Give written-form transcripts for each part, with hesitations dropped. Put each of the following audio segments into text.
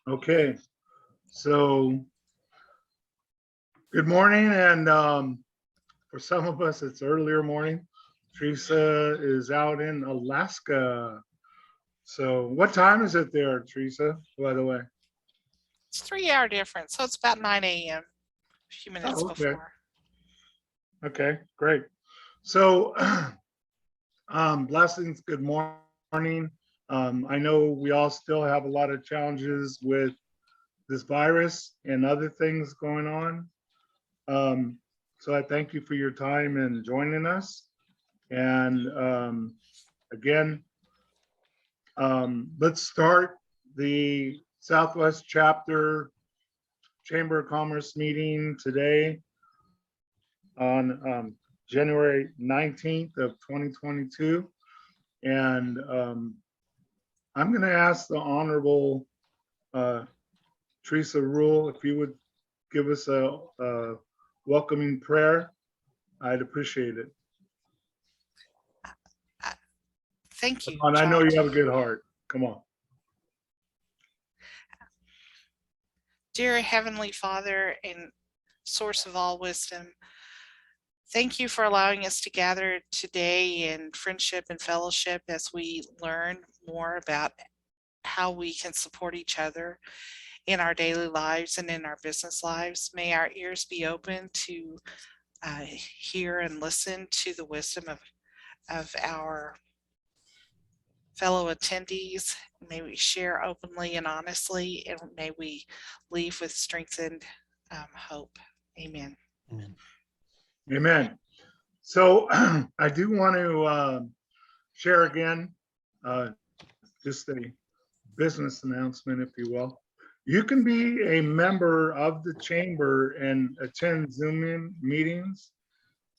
Okay, so good morning, and for some of us, it's earlier morning. Teresa is out in Alaska. So, what time is it there, Teresa? By the way. It's 3 hour difference, so it's about 9 a.m. A few minutes Oh, okay. before. Okay, great. So, blessings. Good morning. I know we all still have a lot of challenges with this virus and other things going on. So I thank you for your time and joining us. And again, let's start the Southwest Chapter Chamber of Commerce meeting today on January 19th of 2022. And I'm going to ask the Honorable Teresa Rule if you would give us a welcoming prayer. I'd appreciate it. Thank you, Come on, I know John. you have a good heart. Come on. Dear Heavenly Father and source of all wisdom, thank you for allowing us to gather today in friendship and fellowship as we learn more about how we can support each other in our daily lives and in our business lives. May our ears be open to hear and listen to the wisdom of our fellow attendees. May we share openly and honestly, and may we leave with strengthened hope. Amen. Amen. Amen. So I do want to share again, just a business announcement, if you will. You can be a member of the chamber and attend Zoom meetings,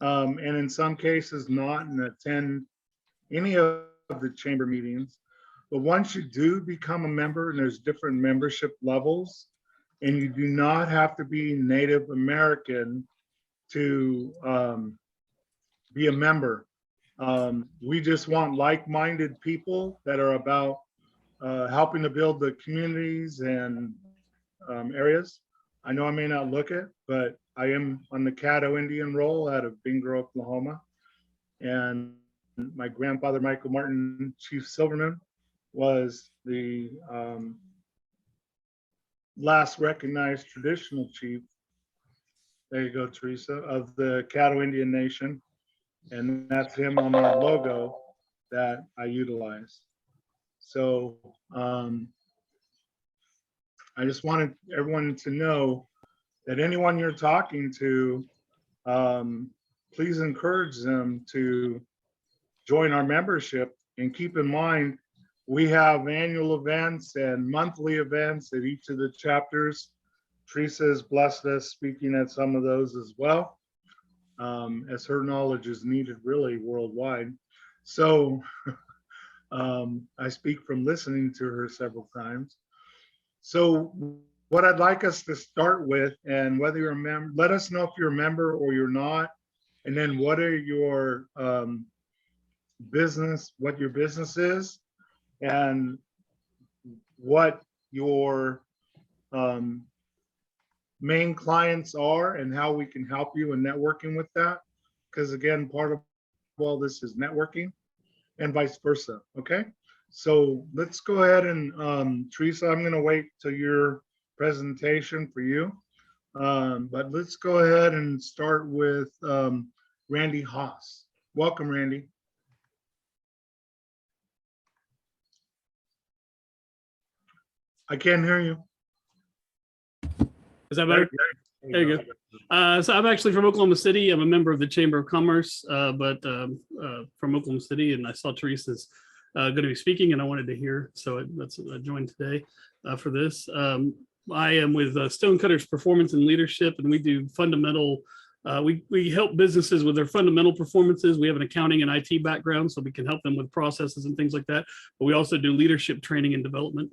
and in some cases not, and attend any of the chamber meetings. But once you do become a member, and there's different membership levels, and you do not have to be Native American to be a member. We just want like-minded people that are about helping to build the communities and areas. I know I may not look it, but I am on the Caddo Indian roll out of Bingo, Oklahoma. And my grandfather, Michael Martin, Chief Silverman, was the last recognized traditional chief. There you go, Teresa, of the Caddo Indian Nation. And that's him on our logo that I utilize. So I just wanted everyone to know that anyone you're talking to, please encourage them to join our membership. And keep in mind, we have annual events and monthly events at each of the chapters. Teresa has blessed us speaking at some of those as well, as her knowledge is needed really worldwide. So I speak from listening to her several times. So what I'd like us to start with, and whether you're a member, let us know if you're a member or you're not, and then what are your what your business is, and what your main clients are, and how we can help you in networking with that. Because again, part of all this is networking, and vice versa. Okay, so let's go ahead and Teresa, I'm going to wait till your presentation for you, but let's go ahead and start with Randy Haas. Welcome, Randy. I can't hear you. Is that better? There you go. So I'm actually from Oklahoma City. I'm a member of the Chamber of Commerce, but from Oklahoma City, and I saw Teresa's going to be speaking, and I wanted to hear, so I joined today for this. I am with Stonecutters Performance and Leadership, and we do fundamental. We help businesses with their fundamental performances. We have an accounting and IT background, so we can help them with processes and things like that. But we also do leadership training and development.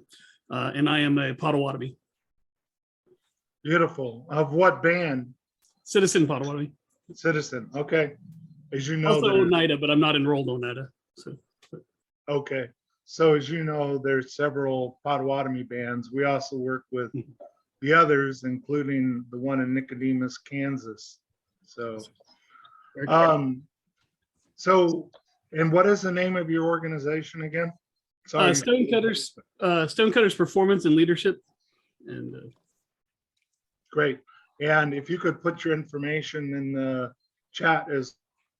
And I am a Potawatomi. Beautiful. Of what band? Citizen Potawatomi. Citizen. Okay. As you know, also Oneida, but I'm not enrolled on Oneida. So. Okay. So as you know, there's several Potawatomi bands. We also work with the others, including the one in Nicodemus, Kansas. So, so, and what is the name of your organization again? Sorry. Stonecutters Performance and Leadership. And Great. And if you could put your information in the chat as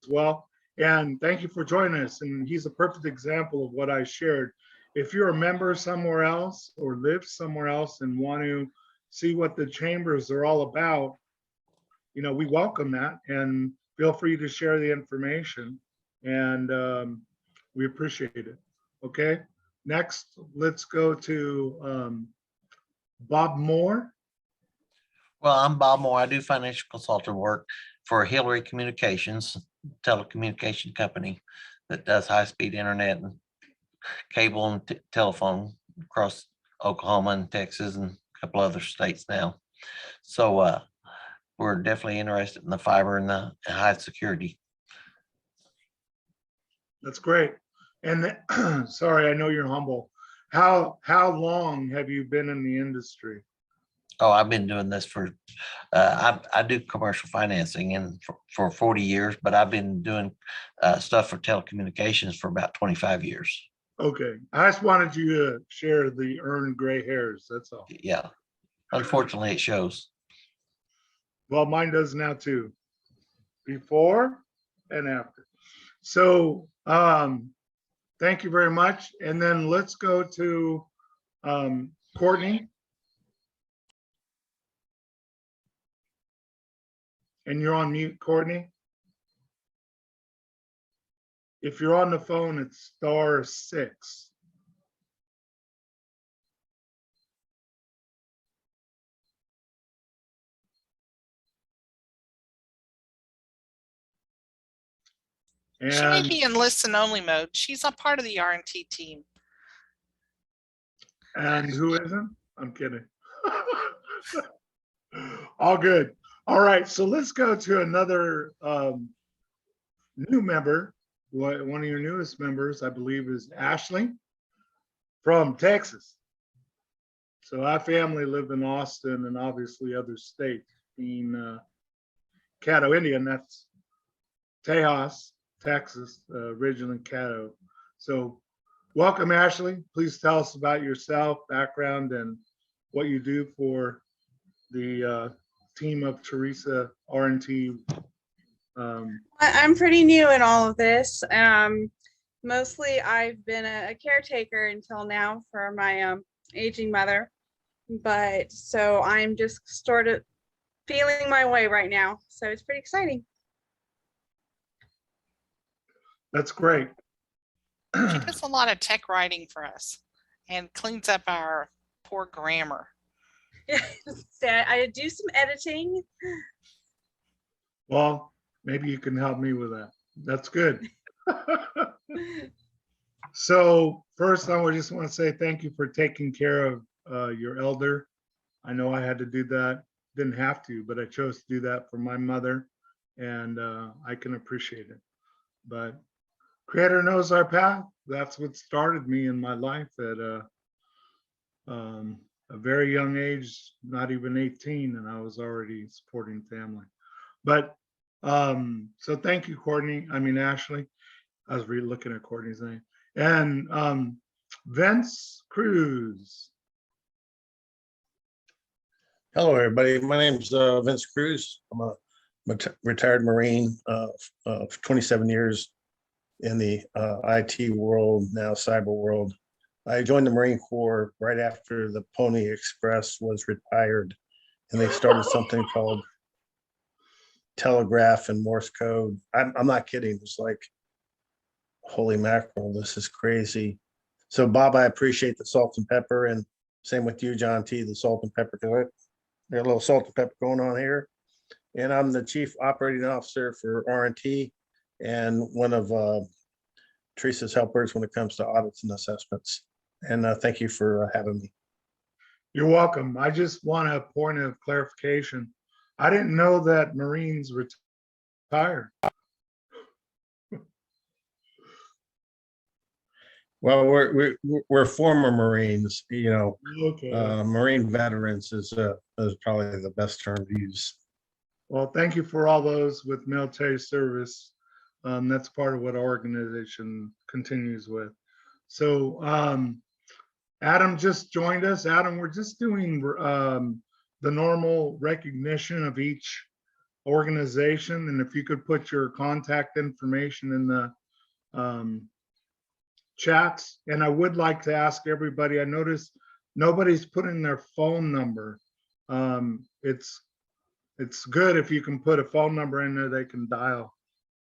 well. And thank you for joining us. And he's a perfect example of what I shared. If you're a member somewhere else or live somewhere else and want to see what the chambers are all about, you know, we welcome that, and feel free to share the information, and we appreciate it. Okay, next, let's go to Bob Moore. Well, I'm Bob Moore. I do financial consultant work for Hillary Communications, telecommunication company that does high-speed internet and cable and telephone across Oklahoma and Texas and a couple other states now. So we're definitely interested in the fiber and the high security. That's great. And sorry, I know you're humble. How long have you been in the industry? Oh, I've been doing this for, I do commercial financing and for 40 years, but I've been doing stuff for telecommunications for about 25 years. Okay, I just wanted you to share the earned gray hairs, that's all. Yeah, unfortunately it shows. Well, mine does now too, before and after. So thank you very much. And then let's go to Courtney. And you're on mute, Courtney. If you're on the phone, it's *6. She may And be in listen only mode. She's a part of the RNT team. who isn't? I'm kidding. All good. All right, so let's go to another new member. One of your newest members, I believe, is Ashley from Texas. So our family lived in Austin and obviously other states, being Caddo Indian, that's Tejas, Texas, originally Caddo. So welcome, Ashley. Please tell us about yourself, background, and what you do for the team of Teresa RNT. I'm pretty new in all of this. Mostly I've been a caretaker until now for my aging mother, but so I'm just sort of feeling my way right now. So it's pretty exciting. That's great. She does a lot of tech writing for us and cleans up our poor grammar. I do some editing. Well, maybe you can help me with that. That's good. So first, I just want to say thank you for taking care of your elder. I know I had to do that. Didn't have to, but I chose to do that for my mother, and I can appreciate it. But Creator knows our path. That's what started me in my life at a very young age, not even 18, and I was already supporting family. But so thank you, Ashley. I was looking at Courtney's name. And Vince Cruz. Hello, everybody. My name's Vince Cruz. I'm a retired Marine of 27 years in the IT world, now cyber world. I joined the Marine Corps right after the Pony Express was retired, and they started something called telegraph and Morse code. I'm not kidding. It's like, holy mackerel, this is crazy. So Bob, I appreciate the salt and pepper, and same with you, John T, the salt and pepper. There's a little salt and pepper going on here. And I'm the Chief Operating Officer for RNT and one of Teresa's helpers when it comes to audits and assessments. And thank you for having me. You're welcome. I just want a point of clarification. I didn't know that Marines retire. Well, we're former Marines, Okay. Marine veterans is probably the best term to use. Well, thank you for all those with military service. That's part of what our organization continues with. So Adam just joined us. Adam, we're just doing the normal recognition of each organization. And if you could put your contact information in the chats. And I would like to ask everybody, I noticed nobody's putting their phone number. It's good if you can put a phone number in there they can dial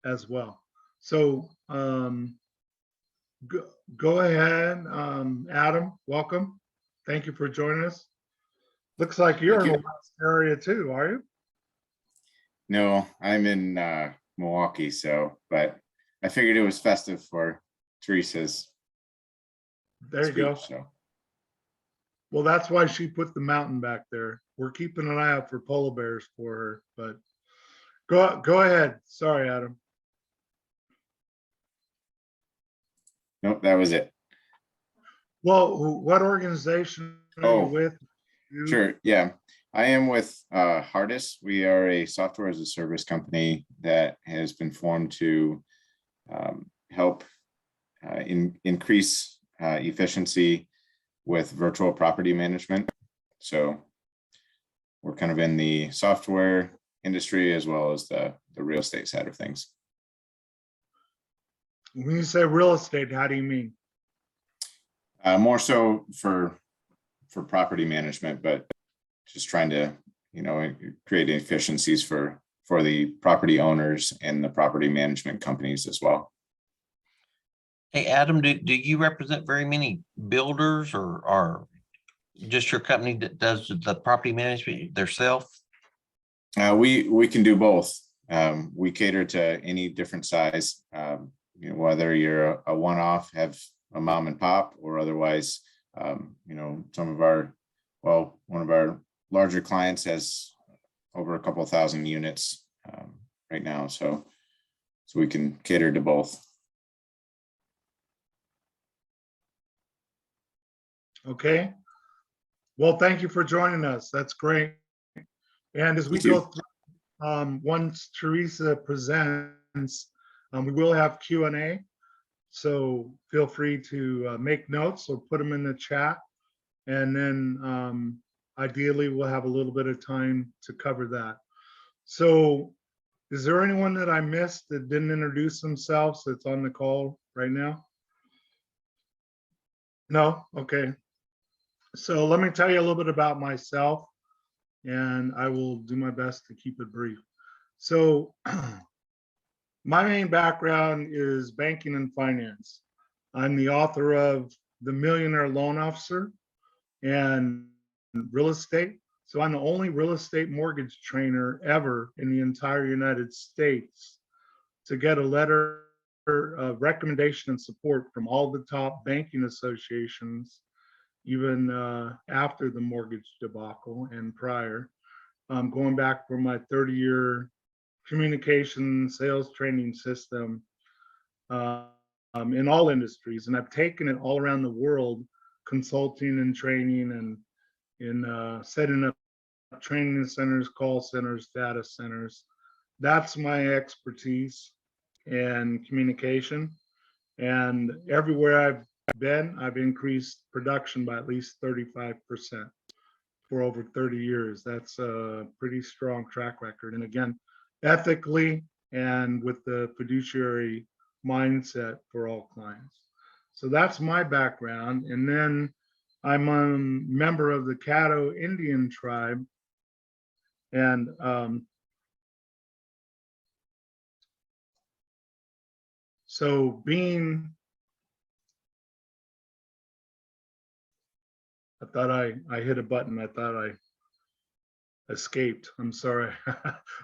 as well. So go ahead, Adam, welcome. Thank you for joining us. Looks like you're in the West area too, are you? No, I'm in Milwaukee, but I figured it was festive for Teresa's There you go. speech, so. Well, that's why she put the mountain back there. We're keeping an eye out for polar bears for her, but go ahead. Sorry, Adam. Nope, that was it. Well, what organization are you Oh, with? Sure, yeah. I am with Hardis. We are a software as a service company that has been formed to help increase efficiency with virtual property management. So we're kind of in the software industry as well as the real estate side of things. When you say real estate, how do you mean? More so for property management, but just trying to, create efficiencies for the property owners and the property management companies as well. Hey, Adam, do you represent very many builders or just your company that does the property management themselves? We can do both. We cater to any different size, whether you're a one-off, have a mom and pop, or otherwise, one of our larger clients has over a couple thousand units right now. So we can cater to both. Okay. Well, thank you for joining us. That's great. And as we Thank you. go through, once Teresa presents, we will have Q&A. So feel free to make notes or put them in the chat. And then ideally, we'll have a little bit of time to cover that. So is there anyone that I missed that didn't introduce themselves that's on the call right now? No? Okay. So let me tell you a little bit about myself, and I will do my best to keep it brief. So my main background is banking and finance. I'm the author of The Millionaire Loan Officer and real estate. So I'm the only real estate mortgage trainer ever in the entire United States to get a letter of recommendation and support from all the top banking associations, even after the mortgage debacle and prior, going back for my 30-year communication sales training system in all industries. And I've taken it all around the world, consulting and training and in setting up training centers, call centers, data centers. That's my expertise in communication. And everywhere I've been, I've increased production by at least 35% for over 30 years. That's a pretty strong track record. And again, ethically and with the fiduciary mindset for all clients. So that's my background. And then I'm a member of the Caddo Indian tribe. And so being, I thought I hit a button. I thought I escaped. I'm sorry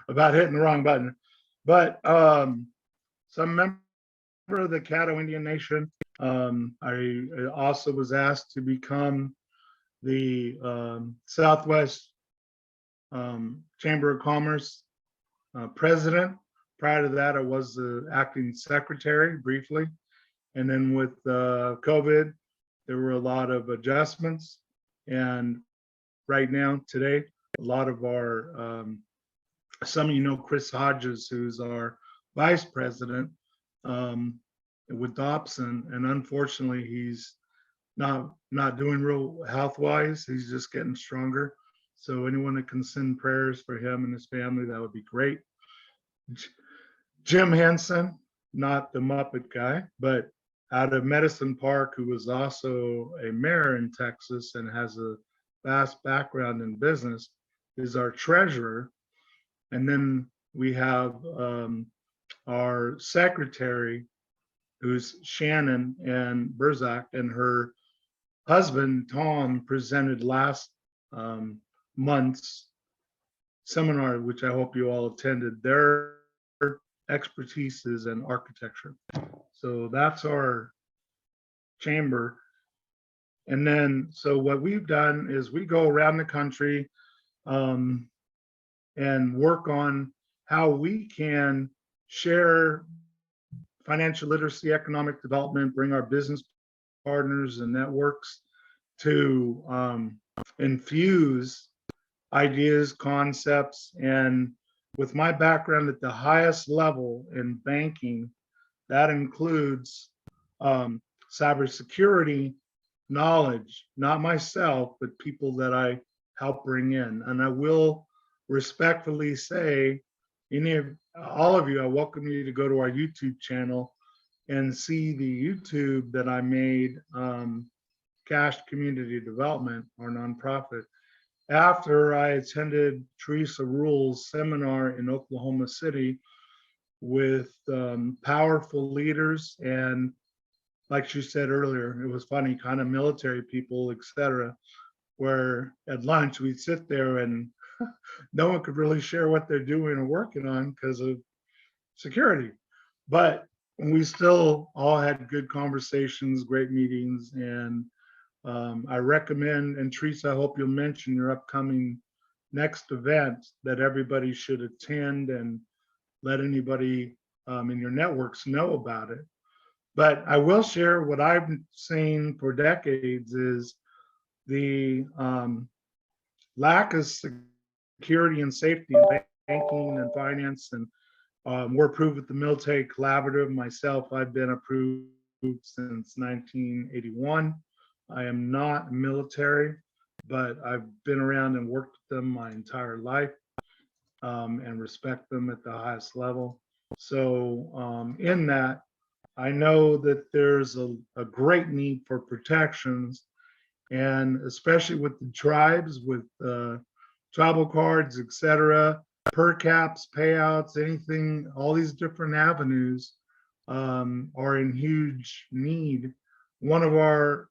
about hitting the wrong button. But so I'm a member of the Caddo Indian Nation. I also was asked to become the Southwest Chamber of Commerce president. Prior to that, I was the acting secretary briefly. And then with COVID, there were a lot of adjustments. And right now, today, a lot of our, some of you know Chris Hodges, who's our vice president with Dobson. And unfortunately, he's not doing real health-wise. He's just getting stronger. So anyone that can send prayers for him and his family, that would be great. Jim Henson, not the Muppet guy, but out of Medicine Park, who was also a mayor in Texas and has a vast background in business, is our treasurer. And then we have our secretary, who's Shannon and Berzak, and her husband, Tom, presented last month's seminar, which I hope you all attended. Their expertise is in architecture. So that's our chamber. And then, so what we've done is we go around the country and work on how we can share financial literacy, economic development, bring our business partners and networks to infuse ideas, concepts, and with my background at the highest level in banking, that includes cybersecurity knowledge, not myself, but people that I help bring in. And I will respectfully say, all of you, I welcome you to go to our YouTube channel and see the YouTube that I made, Cash Community Development, our nonprofit, after I attended Teresa Rule's seminar in Oklahoma City with powerful leaders. And like she said earlier, it was funny, kind of military people, etc., where at lunch we'd sit there and no one could really share what they're doing or working on because of security. But we still all had good conversations, great meetings, and I recommend, and Teresa, I hope you'll mention your upcoming next event that everybody should attend and let anybody in your networks know about it. But I will share what I've seen for decades is the lack of security and safety in banking and finance. And we're approved with the Military Collaborative. Myself, I've been approved since 1981. I am not military, but I've been around and worked with them my entire life and respect them at the highest level. So in that, I know that there's a great need for protections, and especially with the tribes, with tribal cards, etc., per caps, payouts, anything, all these different avenues are in huge need. One of our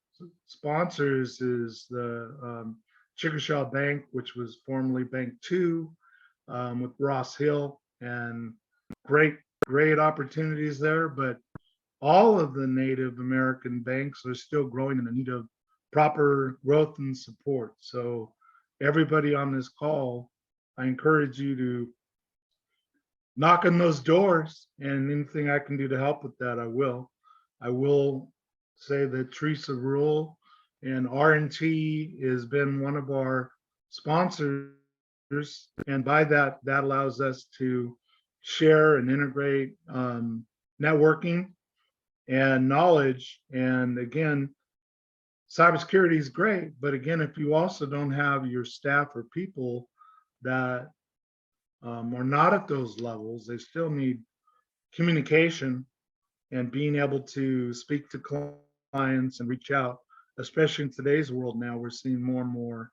sponsors is the Chickasaw Bank, which was formerly Bank 2 with Ross Hill, and great opportunities there. But all of the Native American banks are still growing in the need of proper growth and support. So everybody on this call, I encourage you to knock on those doors, and anything I can do to help with that, I will. I will say that Teresa Rule and RNT has been one of our sponsors, and by that allows us to share and integrate networking and knowledge. And again, cybersecurity is great, but again, if you also don't have your staff or people that are not at those levels, they still need communication and being able to speak to clients and reach out, especially in today's world now, we're seeing more and more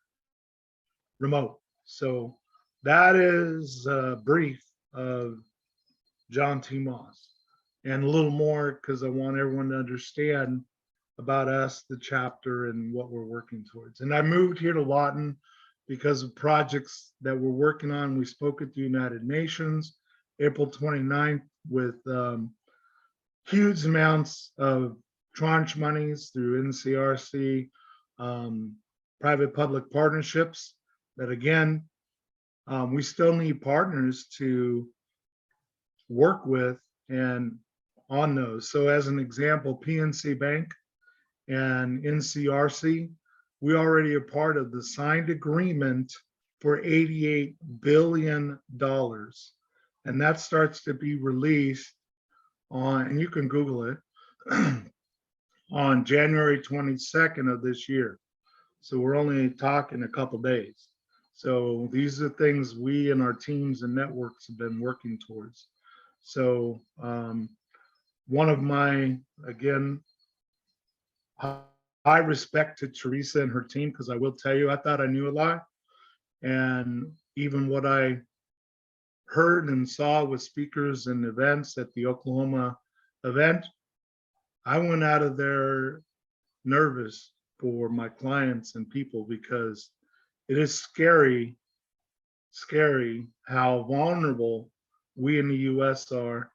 remote. So that is a brief of John T. Moss, and a little more because I want everyone to understand about us, the chapter, and what we're working towards. And I moved here to Lawton because of projects that we're working on. We spoke at the United Nations April 29th with huge amounts of tranche monies through NCRC, private-public partnerships that, again, we still need partners to work with. And on those. So as an example, PNC Bank and NCRC, we already are part of the signed agreement for $88 billion. And that starts to be released on, and you can Google it, on January 22nd of this year. So we're only talking a couple days. So these are things we and our teams and networks have been working towards. So one of my, again, high respect to Teresa and her team, because I will tell you, I thought I knew a lot. And even what I heard and saw with speakers and events at the Oklahoma event, I went out of there nervous for my clients and people, because it is scary how vulnerable we in the US are,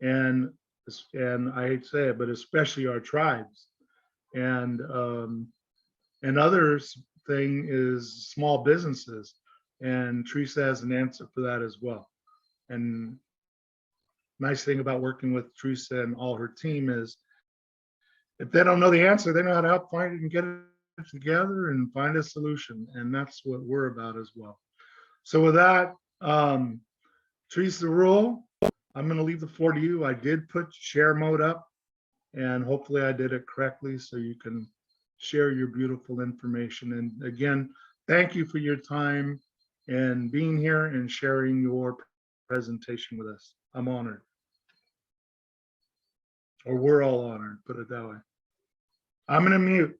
and I hate to say it, but especially our tribes. And others thing is small businesses, and Teresa has an answer for that as well. And nice thing about working with Teresa and all her team is, if they don't know the answer, they know how to help find it and get it together and find a solution. And that's what we're about as well. So with that, Teresa Rule, I'm going to leave the floor to you. I did put share mode up, and hopefully I did it correctly so you can share your beautiful information. And again, thank you for your time and being here and sharing your presentation with us. I'm honored. Or we're all honored, put it that way. I'm going to mute.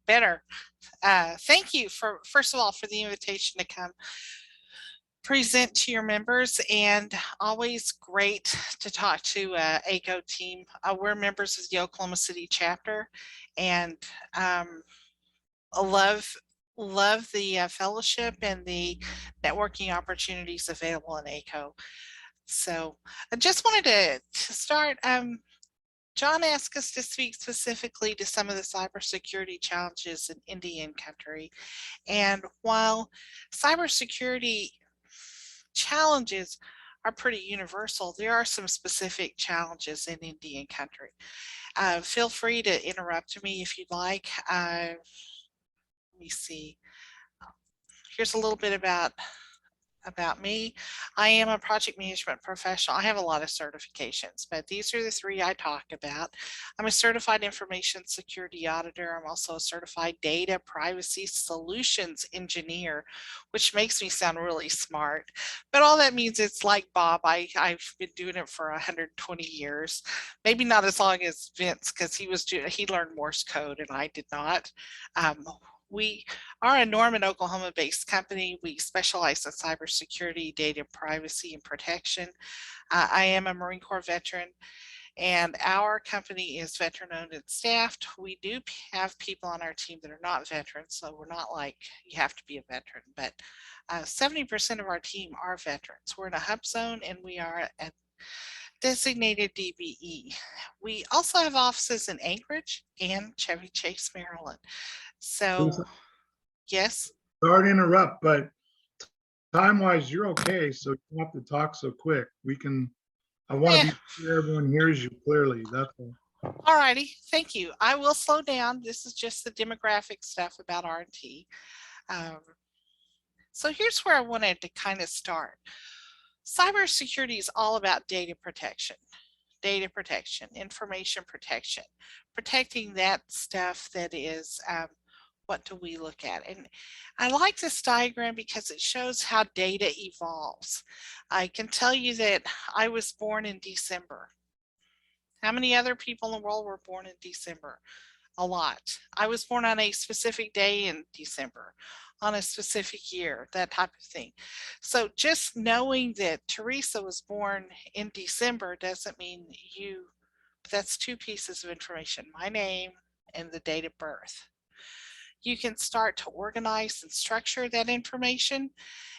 Better. Thank you for, first of all, for the invitation to come present to your members, and always great to talk to ACO team. We're members of the Oklahoma City chapter, and I love the fellowship and the networking opportunities available in ACO. So I just wanted to start. John asked us to speak specifically to some of the cybersecurity challenges in Indian country. And while cybersecurity challenges are pretty universal, there are some specific challenges in Indian country. Feel free to interrupt me if you'd like. Let me see. Here's a little bit about me. I am a project management professional. I have a lot of certifications, but these are the three I talk about. I'm a certified information security auditor. I'm also a certified data privacy solutions engineer, which makes me sound really smart. But all that means, it's like Bob, I've been doing it for 120 years, maybe not as long as Vince, because he learned Morse code and I did not. We are a Norman, Oklahoma-based company. We specialize in cybersecurity, data privacy, and protection. I am a Marine Corps veteran, and our company is veteran-owned and staffed. We do have people on our team that are not veterans, so we're not like you have to be a veteran, but 70% of our team are veterans. We're in a hub zone, and we are a designated DBE. We also have offices in Anchorage and Chevy Chase, Maryland. So, yes. Sorry to interrupt, but time-wise, you're okay. So you don't have to talk so quick. I want to be sure everyone hears you clearly. That's all. All righty. Thank you. I will slow down. This is just the demographic stuff about RNT. So here's where I wanted to kind of start. Cybersecurity is all about data protection, information protection, protecting that stuff that is, what do we look at? And I like this diagram because it shows how data evolves. I can tell you that I was born in December. How many other people in the world were born in December? A lot. I was born on a specific day in December, on a specific year, that type of thing. So just knowing that Teresa was born in December doesn't mean that's two pieces of information, my name and the date of birth. You can start to organize and structure that information,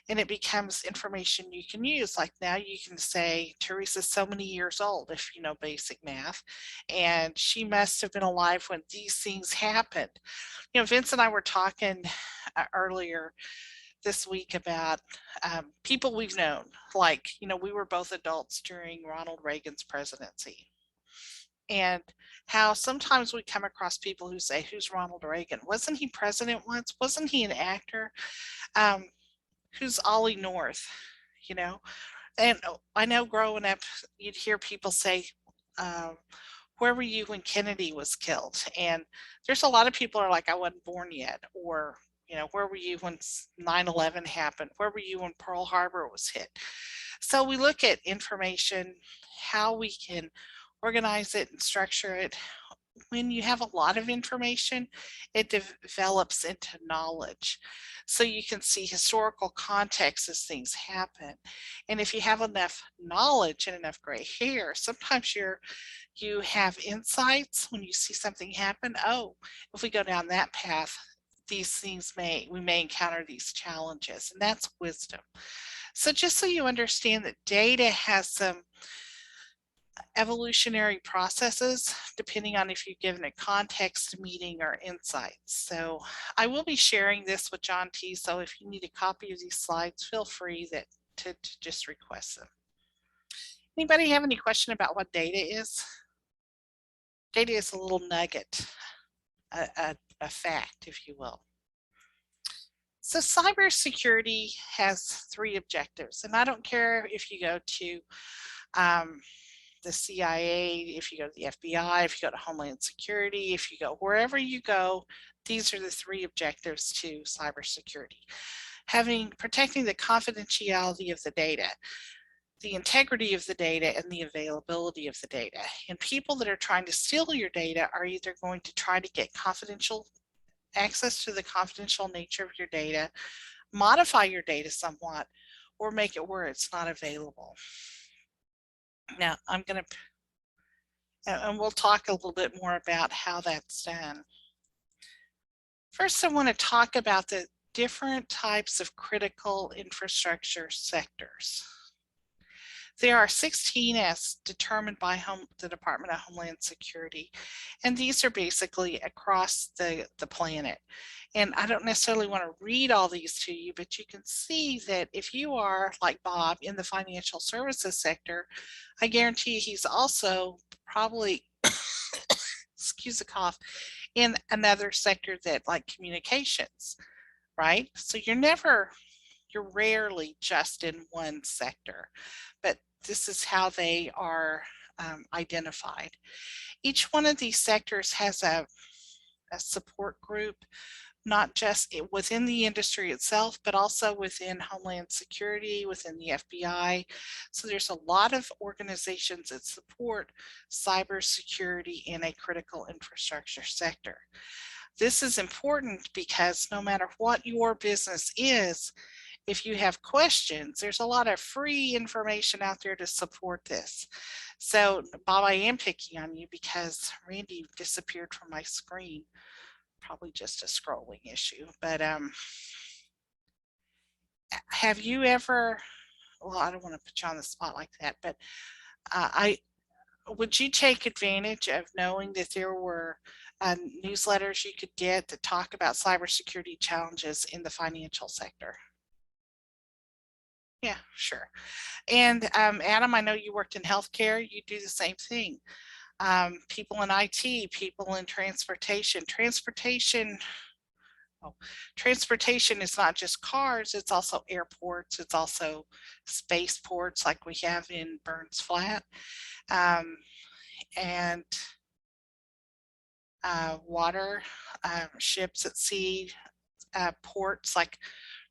and it becomes information you can use. Like now you can say Teresa's so many years old, if you know basic math, and she must have been alive when these things happened. You know, Vince and I were talking earlier this week about people we've known, like, you know, we were both adults during Ronald Reagan's presidency. And how sometimes we come across people who say, who's Ronald Reagan? Wasn't he president once? Wasn't he an actor? Who's Ollie North? You know, and I know growing up, you'd hear people say, where were you when Kennedy was killed? And there's a lot of people are like, I wasn't born yet. Or, you know, where were you when 9/11 happened? Where were you when Pearl Harbor was hit? So we look at information, how we can organize it and structure it. When you have a lot of information, it develops into knowledge. So you can see historical context as things happen. And if you have enough knowledge and enough gray hair, sometimes you have insights when you see something happen. Oh, if we go down that path, these things we may encounter these challenges, and that's wisdom. So just so you understand that data has some evolutionary processes depending on if you're given a context, meaning, or insights. So I will be sharing this with John T. So if you need a copy of these slides, feel free to just request them. Anybody have any question about what data is? Data is a little nugget, a fact, if you will. So cybersecurity has 3 objectives, and I don't care if you go to the CIA, if you go to the FBI, if you go to Homeland Security, if you go wherever you go, these are the 3 objectives to cybersecurity. Protecting the confidentiality of the data, the integrity of the data, and the availability of the data. And people that are trying to steal your data are either going to try to get confidential access to the confidential nature of your data, modify your data somewhat, or make it where it's not available. Now, and we'll talk a little bit more about how that's done. First, I want to talk about the different types of critical infrastructure sectors. There are 16 as determined by the Department of Homeland Security, and these are basically across the planet. And I don't necessarily want to read all these to you, but you can see that if you are, like Bob, in the financial services sector, I guarantee he's also probably, excuse the cough, in another sector that like communications, right? So you're rarely just in one sector, but this is how they are identified. Each one of these sectors has a support group, not just within the industry itself, but also within Homeland Security, within the FBI. So there's a lot of organizations that support cybersecurity in a critical infrastructure sector. This is important because no matter what your business is, if you have questions, there's a lot of free information out there to support this. So Bob, I am picking on you because Randy disappeared from my screen. Probably just a scrolling issue, but have you ever, well, I don't want to put you on the spot like that, but would you take advantage of knowing that there were newsletters you could get that talk about cybersecurity challenges in the financial sector? Yeah, sure. And Adam, I know you worked in healthcare. You do the same thing. People in IT, people in transportation. Transportation is not just cars, it's also airports, it's also spaceports like we have in Burns Flat, and water, ships at sea, ports. Like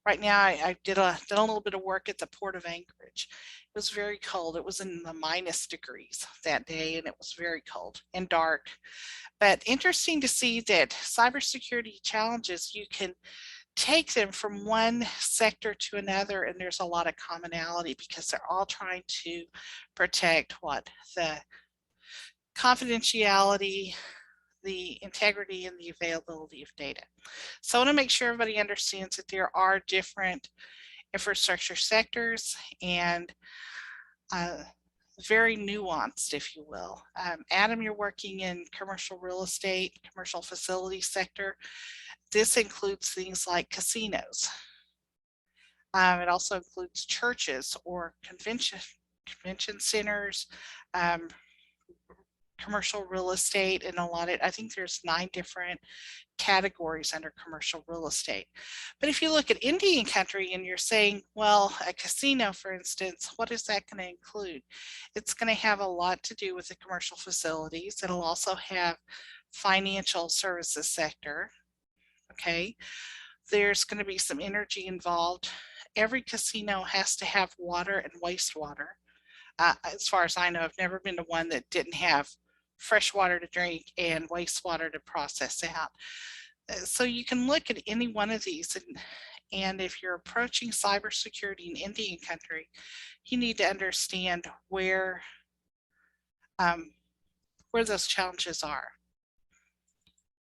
right now, I did a little bit of work at the Port of Anchorage. It was very cold. It was in the minus degrees that day, and it was very cold and dark. But interesting to see that cybersecurity challenges, you can take them from one sector to another, and there's a lot of commonality because they're all trying to protect the confidentiality, the integrity, and the availability of data. So I want to make sure everybody understands that there are different infrastructure sectors and very nuanced, if you will. Adam, you're working in commercial real estate, commercial facility sector. This includes things like casinos. It also includes churches or convention centers, commercial real estate, and I think there's 9 different categories under commercial real estate. But if you look at Indian country and you're saying, well, a casino, for instance, what is that going to include? It's going to have a lot to do with the commercial facilities. It'll also have financial services sector. Okay. There's going to be some energy involved. Every casino has to have water and wastewater. As far as I know, I've never been to one that didn't have fresh water to drink and wastewater to process out. So you can look at any one of these, and if you're approaching cybersecurity in Indian country, you need to understand where those challenges are.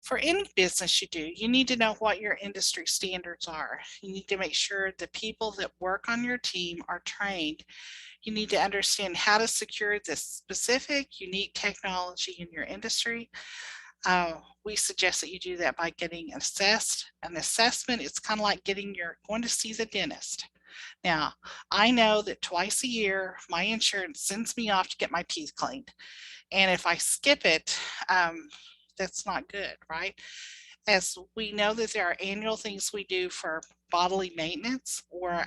For any business you do, you need to know what your industry standards are. You need to make sure the people that work on your team are trained. You need to understand how to secure the specific unique technology in your industry. We suggest that you do that by getting assessed. An assessment is kind of like going to see the dentist. Now, I know that twice a year, my insurance sends me off to get my teeth cleaned. And if I skip it, that's not good, right? As we know that there are annual things we do for bodily maintenance, or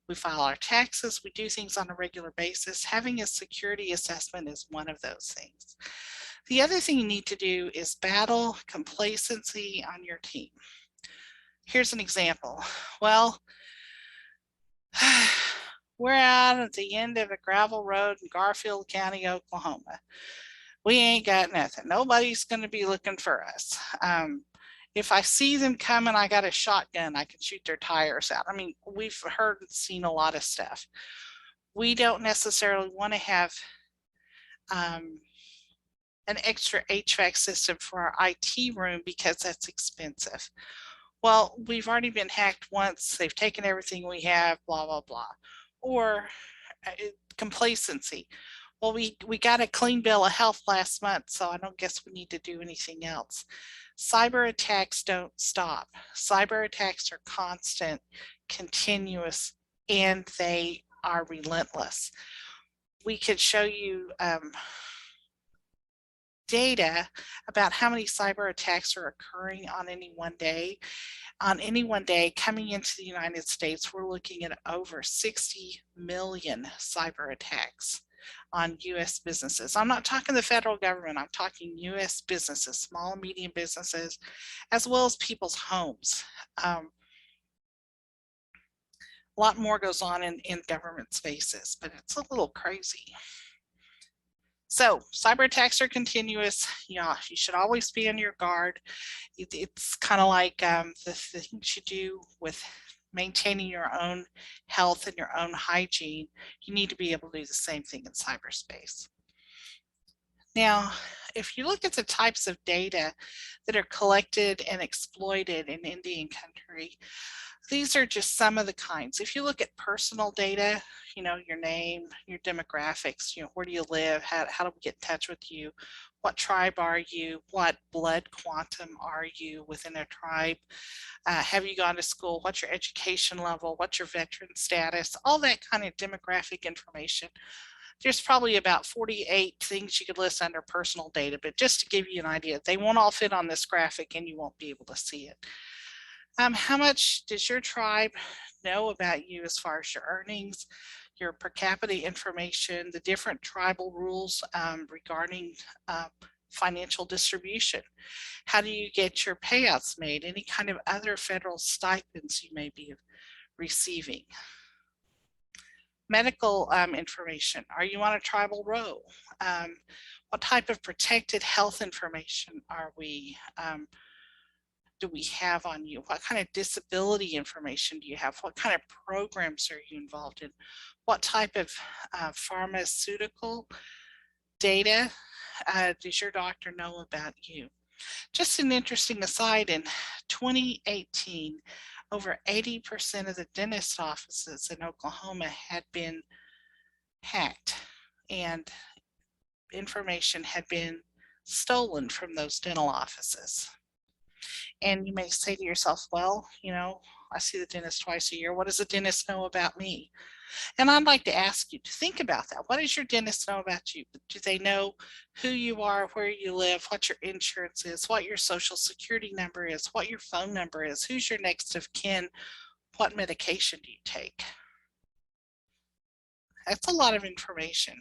we file our taxes, we do things on a regular basis. Having a security assessment is one of those things. The other thing you need to do is battle complacency on your team. Here's an example. Well, we're out at the end of a gravel road in Garfield County, Oklahoma. We ain't got nothing. Nobody's going to be looking for us. If I see them coming, I got a shotgun, I can shoot their tires out. I mean, we've heard and seen a lot of stuff. We don't necessarily want to have an extra HVAC system for our IT room because that's expensive. Well, we've already been hacked once. They've taken everything we have, blah, blah, blah. Or complacency. Well, we got a clean bill of health last month, so I don't guess we need to do anything else. Cyber attacks don't stop. Cyber attacks are constant, continuous, and they are relentless. We could show you data about how many cyber attacks are occurring on any one day. On any one day coming into the United States, we're looking at over 60 million cyber attacks on US businesses. I'm not talking the federal government, I'm talking US businesses, small and medium businesses, as well as people's homes. A lot more goes on in government spaces, but it's a little crazy. So cyber attacks are continuous. You should always be on your guard. It's kind of like the things you do with maintaining your own health and your own hygiene. You need to be able to do the same thing in cyberspace. Now, if you look at the types of data that are collected and exploited in Indian country, these are just some of the kinds. If you look at personal data, your name, your demographics, where do you live? How do we get in touch with you? What tribe are you? What blood quantum are you within a tribe? Have you gone to school? What's your education level? What's your veteran status? All that kind of demographic information. There's probably about 48 things you could list under personal data, but just to give you an idea, they won't all fit on this graphic and you won't be able to see it. How much does your tribe know about you as far as your earnings, your per capita information, the different tribal rules regarding financial distribution? How do you get your payouts made? Any kind of other federal stipends you may be receiving? Medical information. Are you on a tribal roll? What type of protected health information do we have on you? What kind of disability information do you have? What kind of programs are you involved in? What type of pharmaceutical data does your doctor know about you? Just an interesting aside, in 2018, over 80% of the dentist offices in Oklahoma had been hacked and information had been stolen from those dental offices. And you may say to yourself, well, I see the dentist twice a year. What does the dentist know about me? And I'd like to ask you to think about that. What does your dentist know about you? Do they know who you are, where you live, what your insurance is, what your social security number is, what your phone number is, who's your next of kin, what medication do you take? That's a lot of information.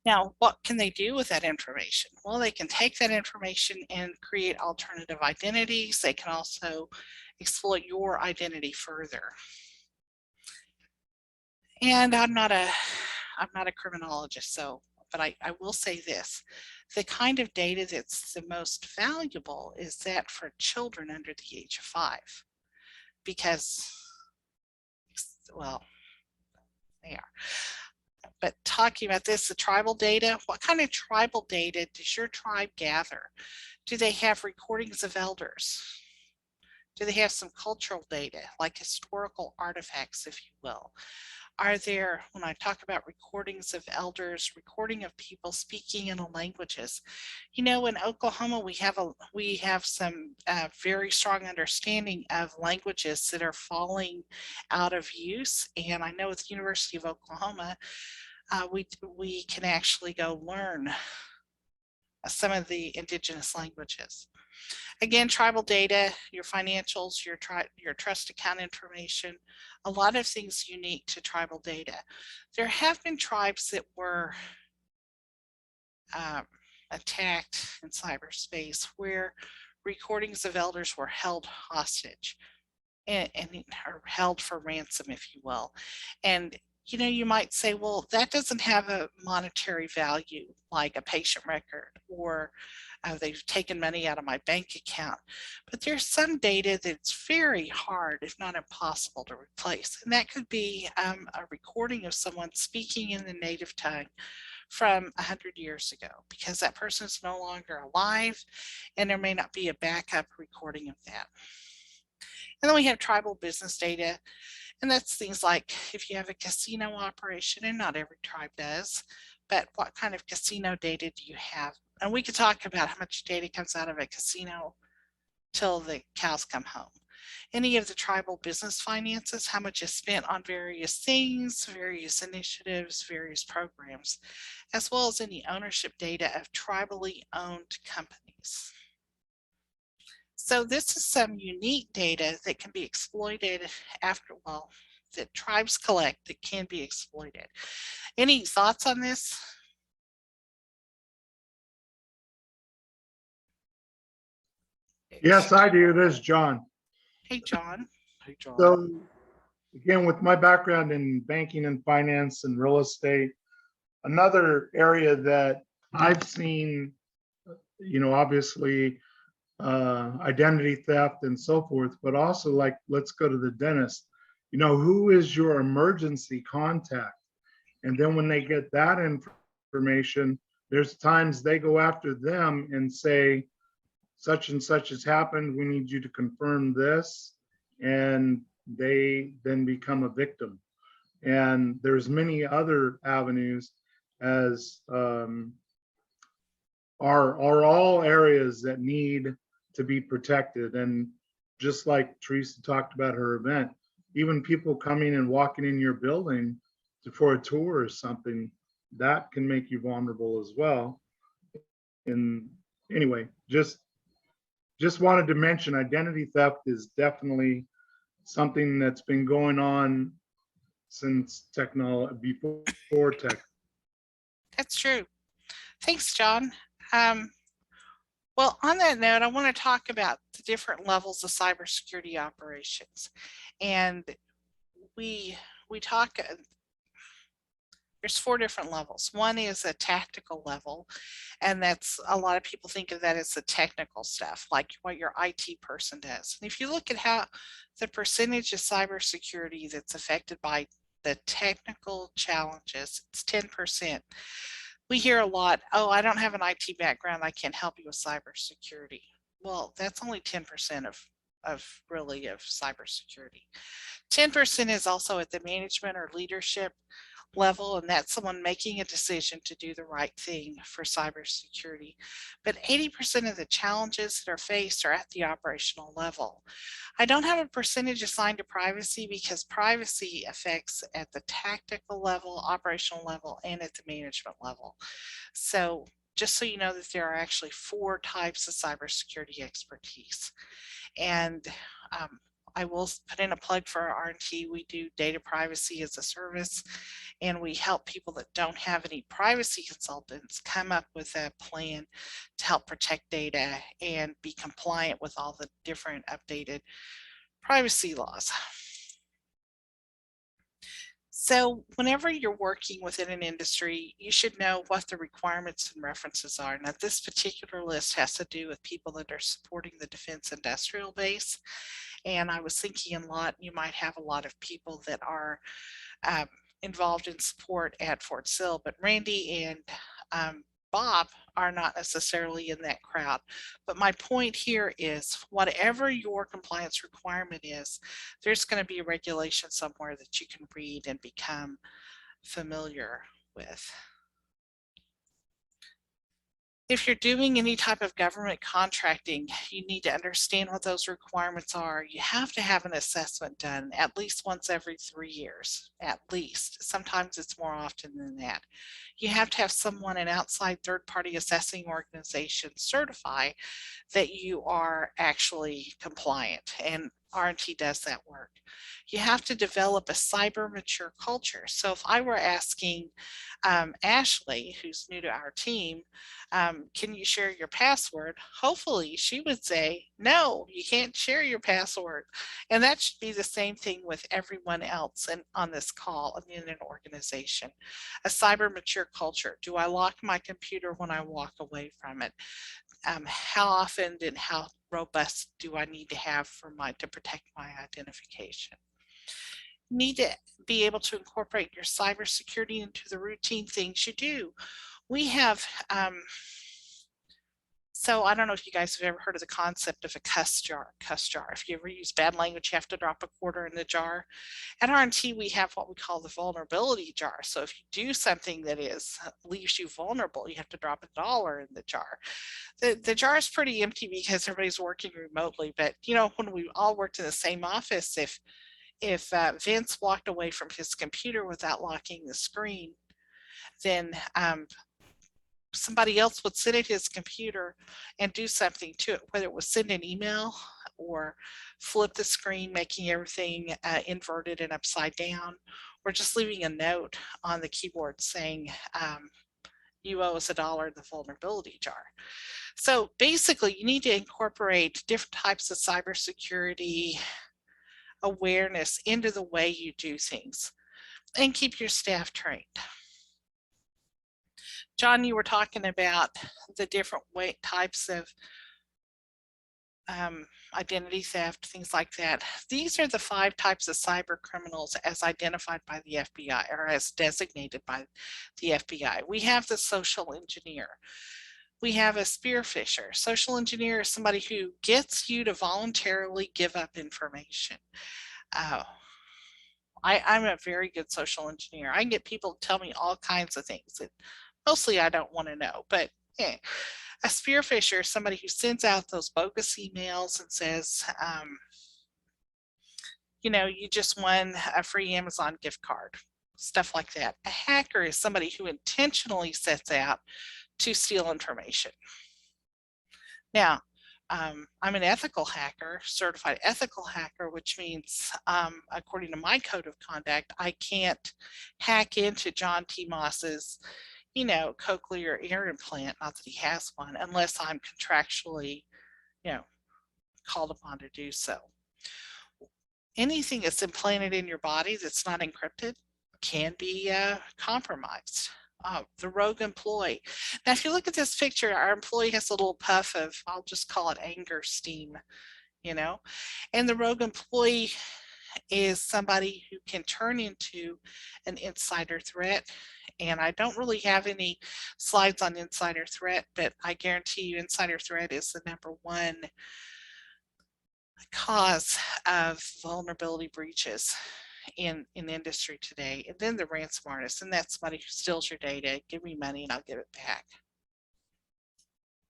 Now, what can they do with that information? Well, they can take that information and create alternative identities. They can also exploit your identity further. And I'm not a criminologist, so, but I will say this, the kind of data that's the most valuable is that for children under the age of 5, because, well, they are. But talking about this, the tribal data, what kind of tribal data does your tribe gather? Do they have recordings of elders? Do they have some cultural data, like historical artifacts, if you will? Are there, when I talk about recordings of elders, recording of people speaking in languages? You know, in Oklahoma, we have some very strong understanding of languages that are falling out of use. And I know with the University of Oklahoma, we can actually go learn some of the indigenous languages. Again, tribal data, your financials, your trust account information, a lot of things unique to tribal data. There have been tribes that were attacked in cyberspace where recordings of elders were held hostage and or held for ransom, if you will. And you know, you might say, well, that doesn't have a monetary value like a patient record, or they've taken money out of my bank account. But there's some data that's very hard, if not impossible, to replace. And that could be a recording of someone speaking in the native tongue from 100 years ago, because that person is no longer alive and there may not be a backup recording of that. And then we have tribal business data. And that's things like if you have a casino operation, and not every tribe does, but what kind of casino data do you have? And we could talk about how much data comes out of a casino till the cows come home. Any of the tribal business finances, how much is spent on various things, various initiatives, various programs, as well as any ownership data of tribally owned companies. So this is some unique data that can be exploited after, well, that tribes collect that can be exploited. Any thoughts on this? Yes, I do. This is John. Hey, John. Hey, John. So again, with my background in banking and finance and real estate, another area that I've seen, you know, obviously identity theft and so forth, but also like, let's go to the dentist. You know, who is your emergency contact? And then when they get that information, there's times they go after them and say, such and such has happened, we need you to confirm this. And they then become a victim. And there's many other avenues as are all areas that need to be protected. And just like Teresa talked about her event, even people coming and walking in your building for a tour or something, that can make you vulnerable as well. And anyway, just wanted to mention identity theft is definitely something that's been going on since technology, before tech. That's true. Thanks, John. Well, on that note, I want to talk about the different levels of cybersecurity operations. And we talk, there's 4 different levels. One is a tactical level, and that's, a lot of people think of that as the technical stuff, like what your IT person does. And if you look at how the percentage of cybersecurity that's affected by the technical challenges, it's 10%. We hear a lot, oh, I don't have an IT background, I can't help you with cybersecurity. Well, that's only 10% of cybersecurity. 10% is also at the management or leadership level, and that's someone making a decision to do the right thing for cybersecurity. But 80% of the challenges that are faced are at the operational level. I don't have a percentage assigned to privacy because privacy affects at the tactical level, operational level, and at the management level. So just so you know that there are actually 4 types of cybersecurity expertise. And I will put in a plug for our RNT. We do data privacy as a service, and we help people that don't have any privacy consultants come up with a plan to help protect data and be compliant with all the different updated privacy laws. So whenever you're working within an industry, you should know what the requirements and references are. Now, this particular list has to do with people that are supporting the defense industrial base. And I was thinking a lot, you might have a lot of people that are involved in support at Fort Sill, but Randy and Bob are not necessarily in that crowd. But my point here is whatever your compliance requirement is, there's going to be a regulation somewhere that you can read and become familiar with. If you're doing any type of government contracting, you need to understand what those requirements are. You have to have an assessment done at least once every 3 years, at least. Sometimes it's more often than that. You have to have someone, an outside third-party assessing organization, certify that you are actually compliant, and RNT does that work. You have to develop a cyber mature culture. So if I were asking Ashley, who's new to our team, can you share your password? Hopefully she would say, no, you can't share your password. And that should be the same thing with everyone else on this call and in an organization. A cyber mature culture. Do I lock my computer when I walk away from it? How often and how robust do I need to have to protect my identification? You need to be able to incorporate your cybersecurity into the routine things you do. We have, so I don't know if you guys have ever heard of the concept of a cuss jar. If you ever use bad language, you have to drop a quarter in the jar. At RNT, we have what we call the vulnerability jar. So if you do something that leaves you vulnerable, you have to drop $1 in the jar. The jar is pretty empty because everybody's working remotely. But you know, when we all worked in the same office, if Vince walked away from his computer without locking the screen, then somebody else would sit at his computer and do something to it, whether it was send an email or flip the screen, making everything inverted and upside down, or just leaving a note on the keyboard saying, you owe us $1 in the vulnerability jar. So basically, you need to incorporate different types of cybersecurity awareness into the way you do things and keep your staff trained. John, you were talking about the different types of identity theft, things like that. These are the 5 types of cyber criminals as identified by the FBI or as designated by the FBI. We have the social engineer. We have a spearfisher. Social engineer is somebody who gets you to voluntarily give up information. I'm a very good social engineer. I can get people to tell me all kinds of things that mostly I don't want to know, but a spearfisher is somebody who sends out those bogus emails and says, you know, you just won a free Amazon gift card, stuff like that. A hacker is somebody who intentionally sets out to steal information. Now, I'm an ethical hacker, certified ethical hacker, which means according to my code of conduct, I can't hack into John T. Moss's, you know, cochlear ear implant, not that he has one, unless I'm contractually, you know, called upon to do so. Anything that's implanted in your body that's not encrypted can be compromised. The rogue employee. Now, if you look at this picture, our employee has a little puff of, I'll just call it anger steam, you know, and the rogue employee is somebody who can turn into an insider threat. And I don't really have any slides on insider threat, but I guarantee you insider threat is the #1 cause of vulnerability breaches. in industry today. And then the ransom artist, and that's somebody who steals your data, give me money and I'll give it back.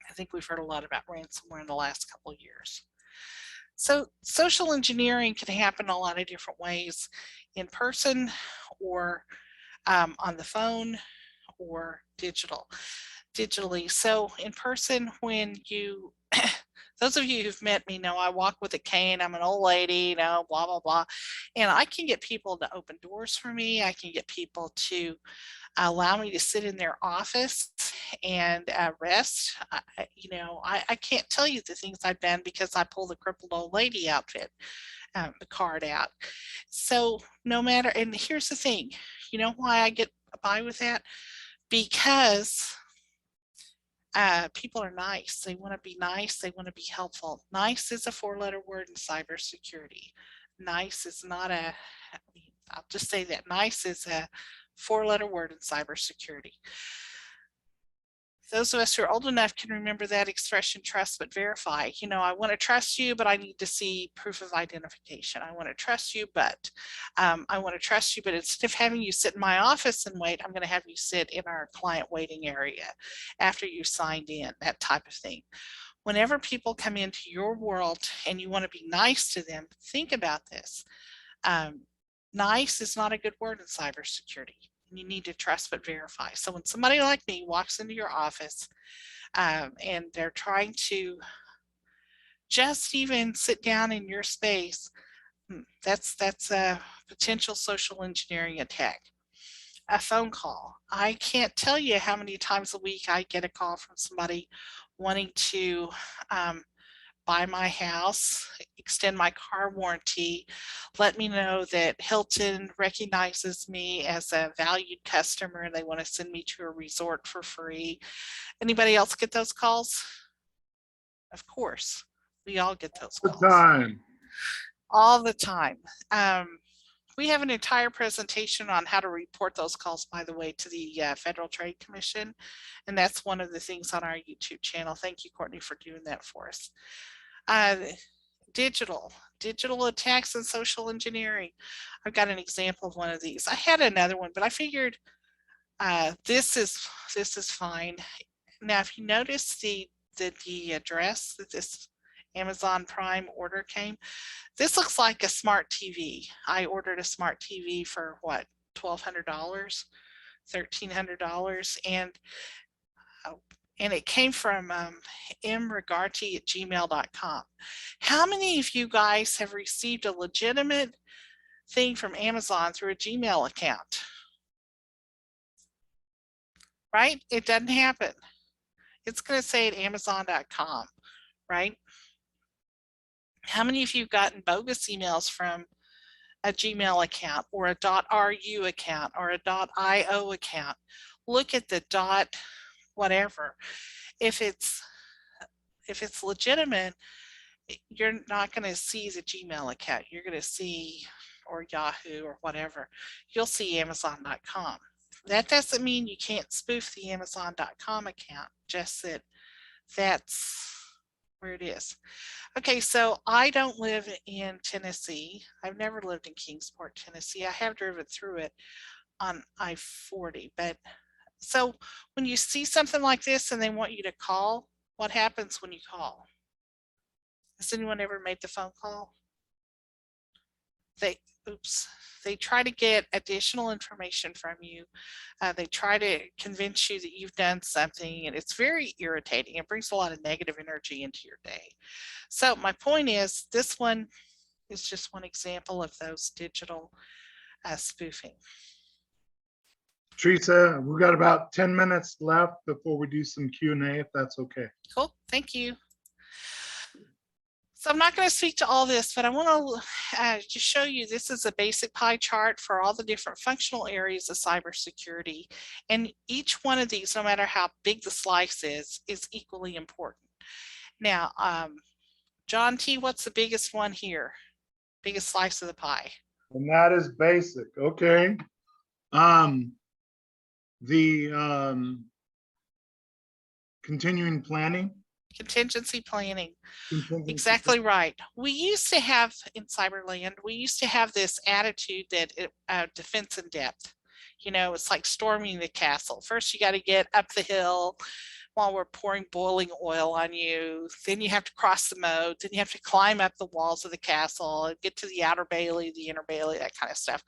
I think we've heard a lot about ransomware in the last couple of years. So social engineering can happen a lot of different ways, in person or on the phone or digitally. So in person, when you, those of you who've met me know I walk with a cane, I'm an old lady, blah, blah, blah. And I can get people to open doors for me. I can get people to allow me to sit in their office and rest. I can't tell you the things I've done because I pull the crippled old lady outfit, the card out. So no matter, and here's the thing, you know why I get by with that? Because people are nice. They want to be nice. They want to be helpful. Nice is a 4-letter word in cybersecurity. Nice is not I'll just say that nice is a 4-letter word in cybersecurity. Those of us who are old enough can remember that expression, trust but verify. I want to trust you, but I need to see proof of identification. I want to trust you, but instead of having you sit in my office and wait, I'm going to have you sit in our client waiting area after you signed in, that type of thing. Whenever people come into your world and you want to be nice to them, think about this. Nice is not a good word in cybersecurity. You need to trust but verify. So when somebody like me walks into your office and they're trying to just even sit down in your space, that's a potential social engineering attack. A phone call. I can't tell you how many times a week I get a call from somebody wanting to buy my house, extend my car warranty, let me know that Hilton recognizes me as a valued customer and they want to send me to a resort for free. Anybody else get those calls? Of course, we all get those calls. All the time. We have an entire presentation on how to report those calls, by the way, to the Federal Trade Commission. And that's one of the things on our YouTube channel. Thank you, Courtney, for doing that for us. Digital attacks and social engineering. I've got an example of one of these. I had another one, but I figured this is fine. Now, if you notice the address that this Amazon Prime order came, this looks like a smart TV. I ordered a smart TV for what, $1,200, $1,300, and it came from mregarty@gmail.com. How many of you guys have received a legitimate thing from Amazon through a Gmail account? Right? It doesn't happen. It's going to say at amazon.com, right? How many of you have gotten bogus emails from a Gmail account or a .ru account or a .io account? Look at the whatever. If it's legitimate, you're not going to see the Gmail account. You're going to see, or Yahoo or whatever, you'll see amazon.com. That doesn't mean you can't spoof the amazon.com account, just that that's where it is. Okay, so I don't live in Tennessee. I've never lived in Kingsport, Tennessee. I have driven through it on I-40, but so when you see something like this and they want you to call, what happens when you call? Has anyone ever made the phone call? They try to get additional information from you. They try to convince you that you've done something, and it's very irritating. It brings a lot of negative energy into your day. So my point is, this one is just one example of those digital spoofing. Teresa, we've got about 10 minutes left before we do some Q&A, if that's okay. Cool, thank you. So I'm not going to speak to all this, but I want to just show you, this is a basic pie chart for all the different functional areas of cybersecurity. And each one of these, no matter how big the slice is equally important. Now, John T., what's the biggest one here? Biggest slice of the pie? And that is basic, okay. The continuing planning, Contingency planning. contingency Exactly right. We used to have in Cyberland, we used to have this attitude that defense in depth. You know, it's like storming the castle. First, you got to get up the hill while we're pouring boiling oil on you. Then you have to cross the moat. Then you have to climb up the walls of the castle and get to the outer bailey, the inner bailey, that kind of stuff.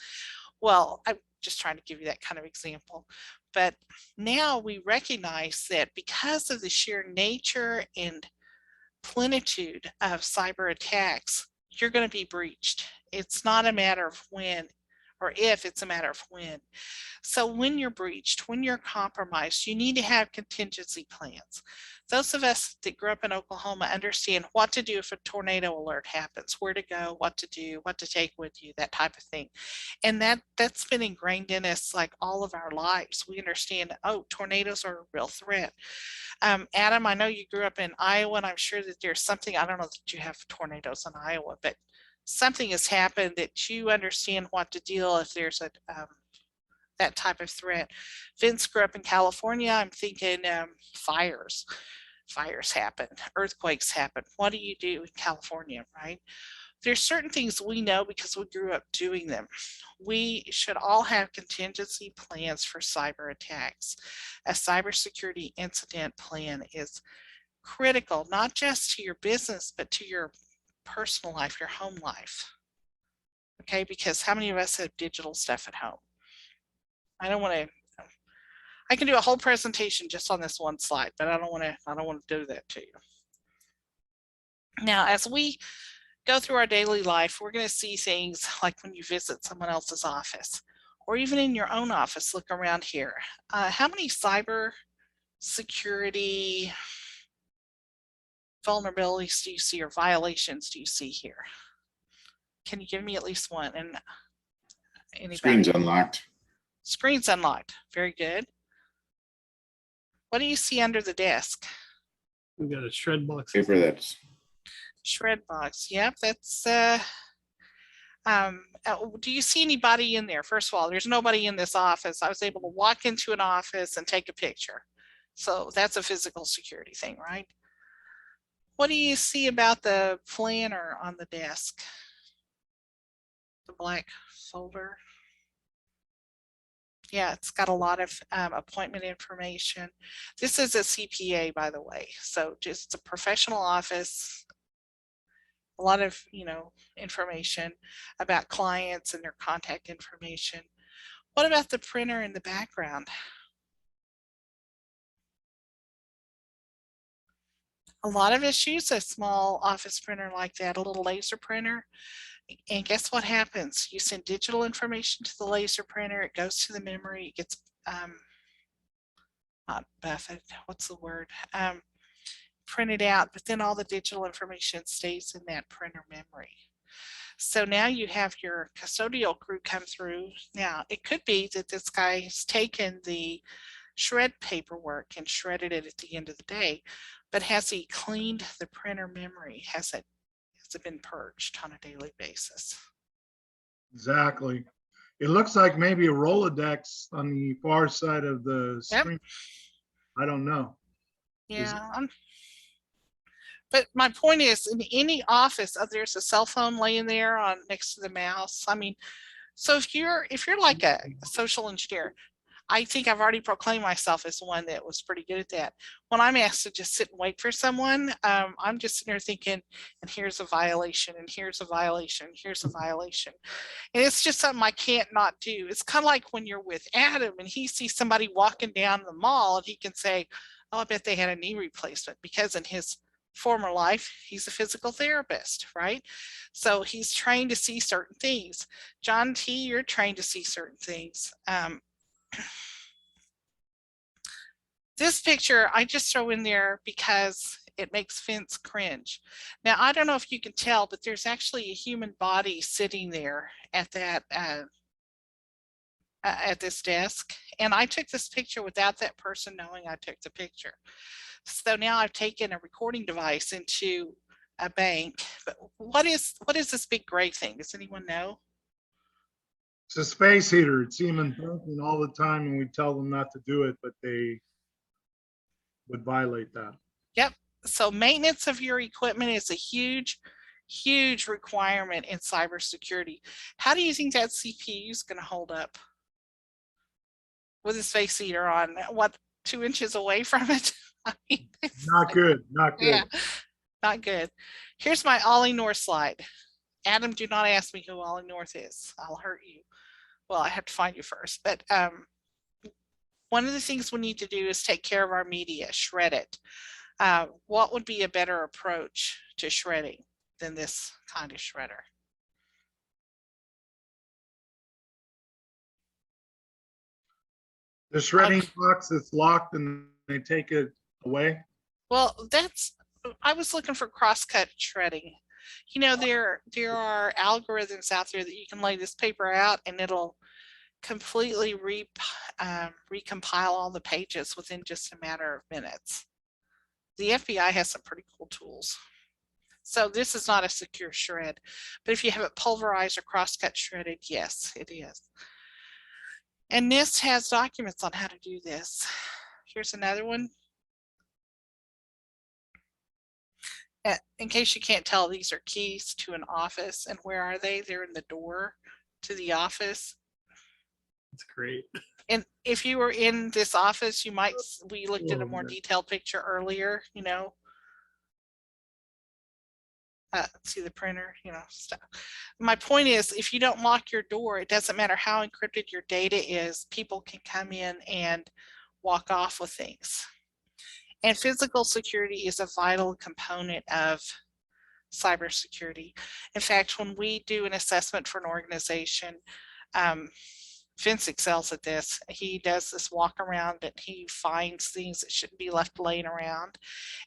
Well, I'm just trying to give you that kind of example. But now we recognize that because of the sheer nature and plenitude of cyber attacks, you're going to be breached. It's not a matter of when or if, it's a matter of when. So when you're breached, when you're compromised, you need to have contingency plans. Those of us that grew up in Oklahoma understand what to do if a tornado alert happens, where to go, what to do, what to take with you, that type of thing. And that's been ingrained in us like all of our lives. We understand, oh, tornadoes are a real threat. Adam, I know you grew up in Iowa, and I'm sure that there's something, I don't know that you have tornadoes in Iowa, but something has happened that you understand what to deal if there's a that type of threat. Vince grew up in California. I'm thinking fires happen, earthquakes happen. What do you do in California, right? There's certain things we know because we grew up doing them. We should all have contingency plans for cyber attacks. A cybersecurity incident plan is critical, not just to your business, but to your personal life, your home life. Okay, because how many of us have digital stuff at home? I don't want to, I can do a whole presentation just on this one slide, but I don't want to do that to you. Now, as we go through our daily life, we're going to see things like when you visit someone else's office, or even in your own office. Look around here. How many cyber security vulnerabilities do you see, or violations do you see here? Can you give me at least one? And anybody? Screen's unlocked. Screen's unlocked. Very good. What do you see under the desk? We got a shred box. Paper that's Shred box. Yep, that's do you see anybody in there? First of all, there's nobody in this office. I was able to walk into an office and take a picture. So that's a physical security thing, right? What do you see about the planner on the desk? The black folder. Yeah, it's got a lot of appointment information. This is a CPA, by the way. So just a professional office, a lot of, information about clients and their contact information. What about the printer in the background? A lot of us use a small office printer like that, a little laser printer. And guess what happens? You send digital information to the laser printer, it goes to the memory, it gets not buffeted, what's the word? Printed out, but then all the digital information stays in that printer memory. So now you have your custodial crew come through. Now it could be that this guy's taken the shred paperwork and shredded it at the end of the day, but has he cleaned the printer memory? Has it been purged on a daily basis? Exactly. It looks like maybe a Rolodex on the far side of the Yep. screen. I don't know. Yeah. But my point is, in any office, there's a cell phone laying there on next to the mouse. I mean, so if you're like a social engineer, I think I've already proclaimed myself as one that was pretty good at that. When I'm asked to just sit and wait for someone, I'm just sitting there thinking, and here's a violation, and here's a violation, here's a violation. And it's just something I can't not do. It's kind of like when you're with Adam and he sees somebody walking down the mall and he can say, oh, I bet they had a knee replacement, because in his former life, he's a physical therapist, right? So he's trained to see certain things. John T., you're trained to see certain things. This picture I just throw in there because it makes Vince cringe. Now, I don't know if you can tell, but there's actually a human body sitting there at that at this desk. And I took this picture without that person knowing I took the picture. So now I've taken a recording device into a bank. But what is this big gray thing? Does anyone know? It's a space heater. It's even blinking all the time, and we tell them not to do it, but they would violate that. Yep. So maintenance of your equipment is a huge, huge requirement in cybersecurity. How do you think that CPU is going to hold up with a space heater on? What, 2 inches away from it? I mean, Not good, not yeah, good. not good. Here's my Ollie North slide. Adam, do not ask me who Ollie North is. I'll hurt you. Well, I have to find you first. But one of the things we need to do is take care of our media, shred it. What would be a better approach to shredding than this kind of shredder? The shredding box is locked and they take it away. Well, I was looking for crosscut shredding. You know, there are algorithms out there that you can lay this paper out and it'll completely recompile all the pages within just a matter of minutes. The FBI has some pretty cool tools. So this is not a secure shred, but if you have it pulverized or crosscut shredded, yes, it is. And NIST has documents on how to do this. Here's another one. In case you can't tell, these are keys to an office. And where are they? They're in the door to the office. That's great. And if you were in this office, we looked at a more detailed picture earlier, you know. See the printer, you know, stuff. My point is, if you don't lock your door, it doesn't matter how encrypted your data is, people can come in and walk off with things. And physical security is a vital component of cybersecurity. In fact, when we do an assessment for an organization, Vince excels at this. He does this walk around and he finds things that shouldn't be left laying around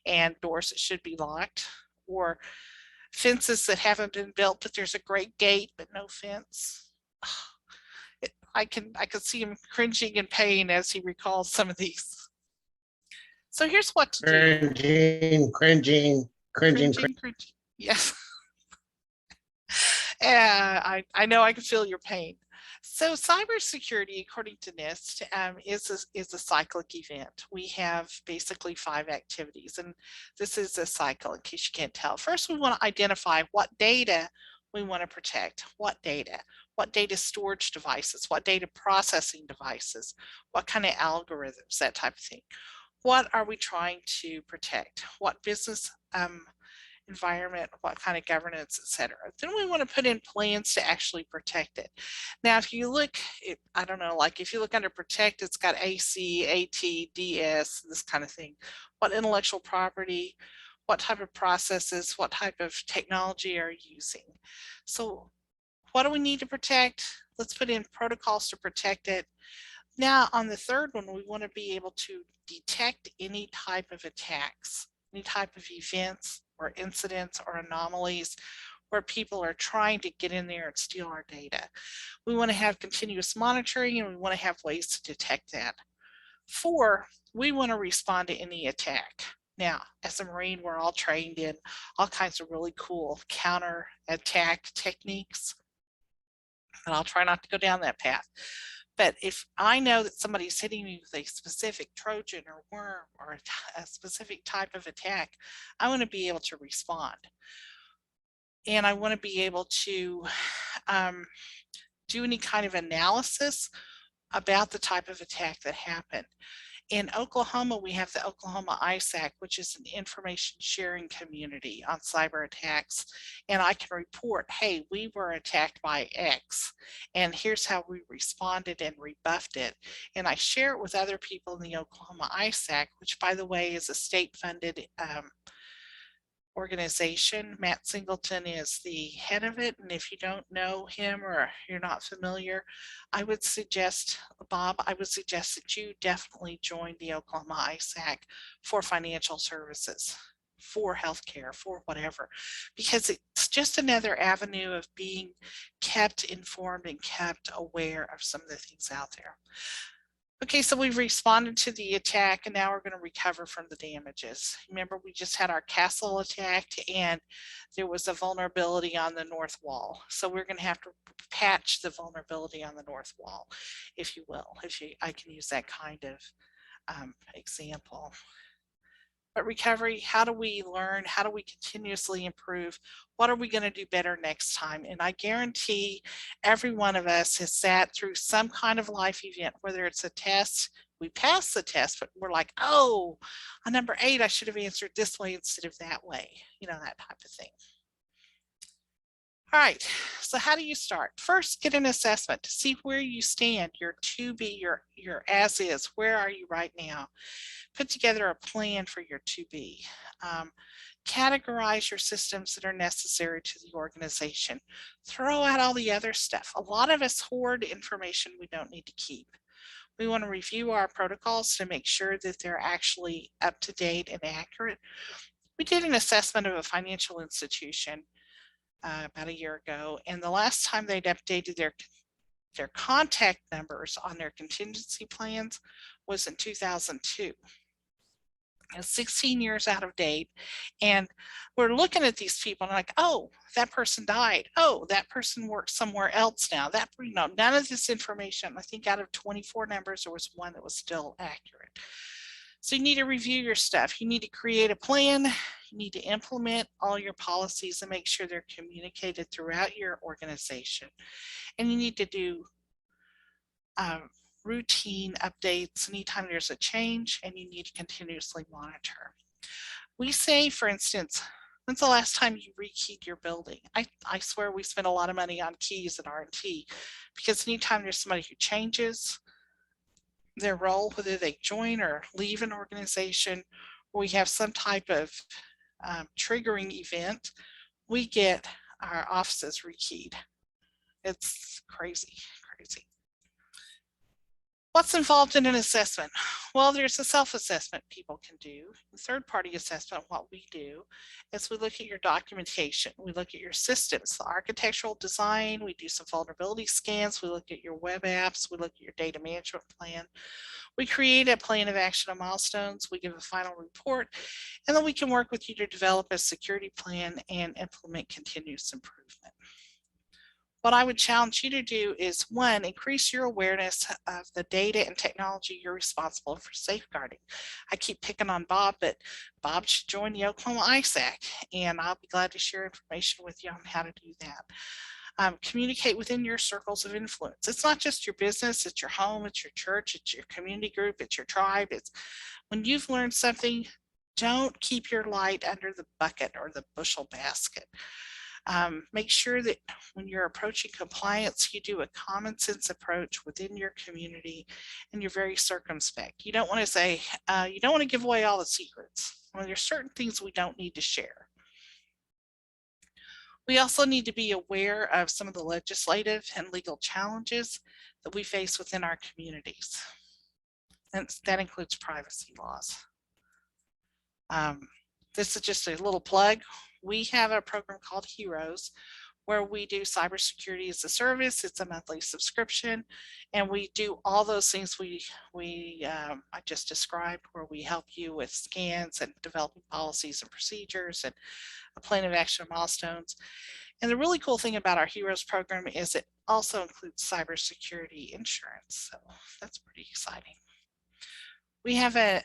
and doors that should be locked, or fences that haven't been built, but there's a great gate, but no fence. I can see him cringing in pain as he recalls some of these. So here's what to do. Cringing. Yes. I know, I can feel your pain. So cybersecurity, according to NIST, is a cyclic event. We have basically 5 activities, and this is a cycle in case you can't tell. First, we want to identify what data we want to protect. What data storage devices, what data processing devices, what kind of algorithms, that type of thing. What are we trying to protect? What business environment, what kind of governance, etc. Then we want to put in plans to actually protect it. Now, if you look, I don't know, like if you look under protect, it's got AC, AT, DS, this kind of thing. What intellectual property, what type of processes, what type of technology are you using? So what do we need to protect? Let's put in protocols to protect it. Now, on the third one, we want to be able to detect any type of attacks, any type of events or incidents or anomalies where people are trying to get in there and steal our data. We want to have continuous monitoring and we want to have ways to detect that. 4, we want to respond to any attack. Now, as a Marine, we're all trained in all kinds of really cool counter attack techniques, and I'll try not to go down that path. But if I know that somebody's hitting me with a specific Trojan or worm or a specific type of attack, I want to be able to respond. And I want to be able to do any kind of analysis about the type of attack that happened. In Oklahoma, we have the Oklahoma ISAC, which is an information sharing community on cyber attacks. And I can report, hey, we were attacked by X, and here's how we responded and rebuffed it. And I share it with other people in the Oklahoma ISAC, which, by the way, is a state-funded organization. Matt Singleton is the head of it, and if you don't know him or you're not familiar, I would suggest, Bob, that you definitely join the Oklahoma ISAC for financial services, for healthcare, for whatever, because it's just another avenue of being kept informed and kept aware of some of the things out there. Okay, so we've responded to the attack and now we're going to recover from the damages. Remember, we just had our castle attacked and there was a vulnerability on the north wall. So we're going to have to patch the vulnerability on the north wall, if you will, I can use that kind of example. But recovery, how do we learn? How do we continuously improve? What are we going to do better next time? And I guarantee every one of us has sat through some kind of life event, whether it's a test, we passed the test, but we're like, oh, on number 8, I should have answered this way instead of that way, you know, that type of thing. All right, so how do you start? First, get an assessment to see where you stand, your to be, your as is, where are you right now? Put together a plan for your to be. Categorize your systems that are necessary to the organization. Throw out all the other stuff. A lot of us hoard information we don't need to keep. We want to review our protocols to make sure that they're actually up to date and accurate. We did an assessment of a financial institution about a year ago, and the last time they'd updated their contact numbers on their contingency plans was in 2002. It's 16 years out of date, and we're looking at these people and like, oh, that person died. Oh, that person works somewhere else now. That, you know, none of this information. I think out of 24 numbers, there was one that was still accurate. So you need to review your stuff. You need to create a plan. You need to implement all your policies and make sure they're communicated throughout your organization. And you need to do routine updates anytime there's a change, and you need to continuously monitor. We say, for instance, when's the last time you rekeyed your building? I swear we spend a lot of money on keys at RNT, because anytime there's somebody who changes their role, whether they join or leave an organization, or we have some type of triggering event, we get our offices rekeyed. It's crazy, crazy. What's involved in an assessment? Well, there's a self-assessment people can do. The third-party assessment, what we do is we look at your documentation. We look at your systems, the architectural design. We do some vulnerability scans. We look at your web apps. We look at your data management plan. We create a plan of action and milestones. We give a final report, and then we can work with you to develop a security plan and implement continuous improvement. What I would challenge you to do is, 1, increase your awareness of the data and technology you're responsible for safeguarding. I keep picking on Bob, but Bob should join the Oklahoma ISAC, and I'll be glad to share information with you on how to do that. Communicate within your circles of influence. It's not just your business, it's your home, it's your church, it's your community group, it's your tribe. It's when you've learned something, don't keep your light under the bucket or the bushel basket. Make sure that when you're approaching compliance, you do a common sense approach within your community, and you're very circumspect. You don't want to say, you don't want to give away all the secrets. Well, there's certain things we don't need to share. We also need to be aware of some of the legislative and legal challenges that we face within our communities. And that includes privacy laws. This is just a little plug. We have a program called Heroes, where we do cybersecurity as a service. It's a monthly subscription, and we do all those things I just described, where we help you with scans and developing policies and procedures and a plan of action milestones. And the really cool thing about our Heroes program is it also includes cybersecurity insurance. So that's pretty exciting. We have a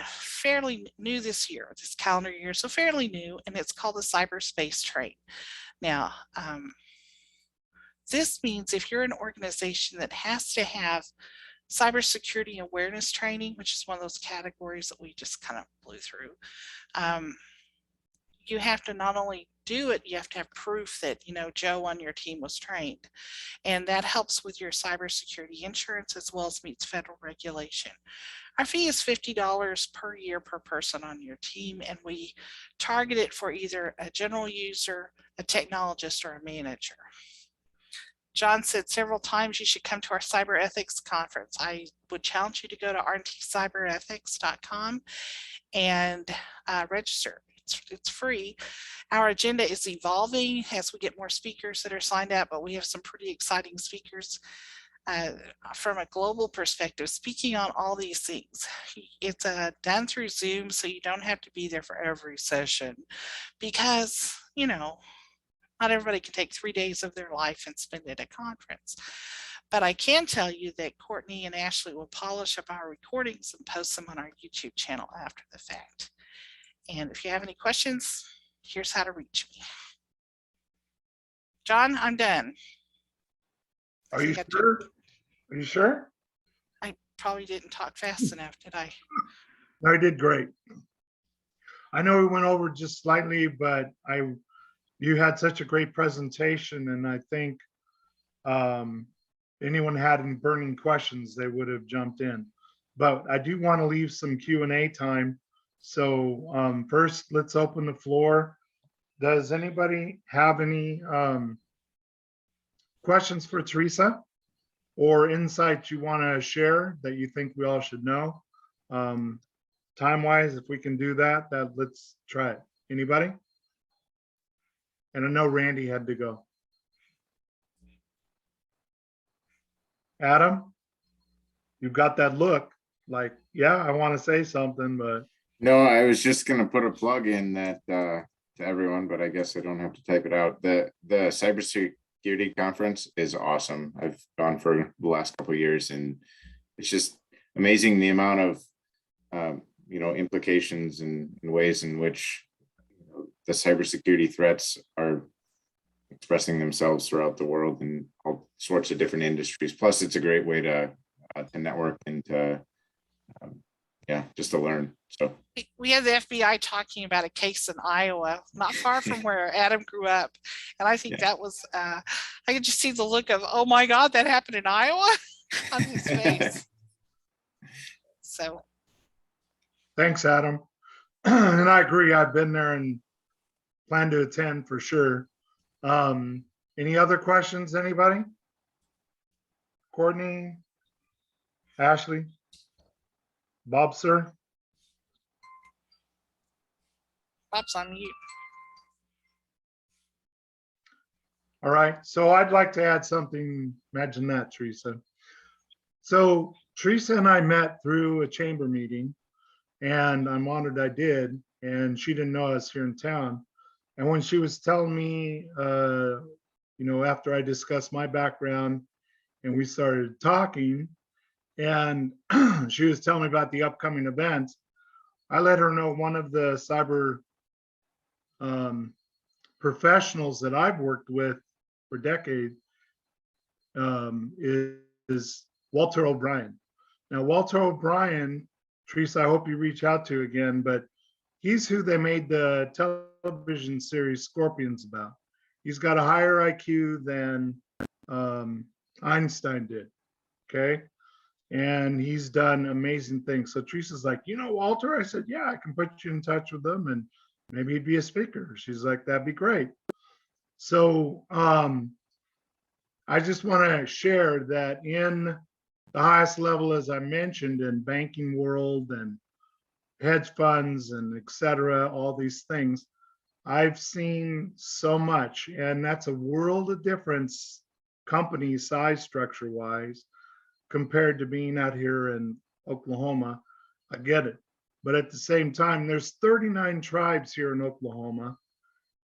fairly new this year, this calendar year, so fairly new, and it's called the Cyberspace Train. Now, this means if you're an organization that has to have cybersecurity awareness training, which is one of those categories that we just kind of blew through, you have to not only do it, you have to have proof that, you know, Joe on your team was trained. And that helps with your cybersecurity insurance as well as meets federal regulation. Our fee is $50 per year per person on your team, and we target it for either a general user, a technologist, or a manager. John said several times you should come to our cyber ethics conference. I would challenge you to go to rntcyberethics.com and register. It's free. Our agenda is evolving as we get more speakers that are signed up, but we have some pretty exciting speakers from a global perspective speaking on all these things. It's done through Zoom, so you don't have to be there for every session, because, you know, not everybody can take 3 days of their life and spend it at a conference. But I can tell you that Courtney and Ashley will polish up our recordings and post them on our YouTube channel after the fact. And if you have any questions, here's how to reach me. John, I'm done. Are you think I took- sure? Are you sure? I probably didn't talk fast enough, did I? No, you did great. I know we went over just slightly, but you had such a great presentation, and I think anyone had any burning questions, they would have jumped in. But I do want to leave some Q&A time. So first, let's open the floor. Does anybody have any questions for Teresa or insights you want to share that you think we all should know? Time-wise, if we can do that, let's try it. Anybody? And I know Randy had to go. Adam, you've got that look like, yeah, I want to say something, but No, I was just gonna put a plug in that to everyone, but I guess I don't have to type it out. The cybersecurity conference is awesome. I've gone for the last couple of years, and it's just amazing the amount of implications and ways in which the cybersecurity threats are expressing themselves throughout the world in all sorts of different industries. Plus, it's a great way to network and to just to learn. So We had the FBI talking about a case in Iowa, not far from where Adam grew up. And I think that was, I could just see the look of, oh my God, that happened in Iowa on his face. So. thanks, Adam. And I agree. I've been there and plan to attend for sure. Any other questions, anybody? Courtney, Ashley, Bob, sir? Bob's on mute. All right, so I'd like to add something. Imagine that, Teresa. So Teresa and I met through a chamber meeting, and I'm honored I did, and she didn't know us here in town. And when she was telling me, after I discussed my background and we started talking, and she was telling me about the upcoming event, I let her know one of the cyber professionals that I've worked with for decades is Walter O'Brien. Now, Walter O'Brien, Teresa, I hope you reach out to again, but he's who they made the television series Scorpions about. He's got a higher IQ than Einstein did, okay? And he's done amazing things. So Teresa's like, Walter? I said, yeah, I can put you in touch with them and maybe he'd be a speaker. She's like, that'd be great. So I just want to share that in the highest level, as I mentioned, in banking world and hedge funds and et cetera, all these things, I've seen so much, and that's a world of difference, company size structure wise, compared to being out here in Oklahoma. I get it. But at the same time, there's 39 tribes here in Oklahoma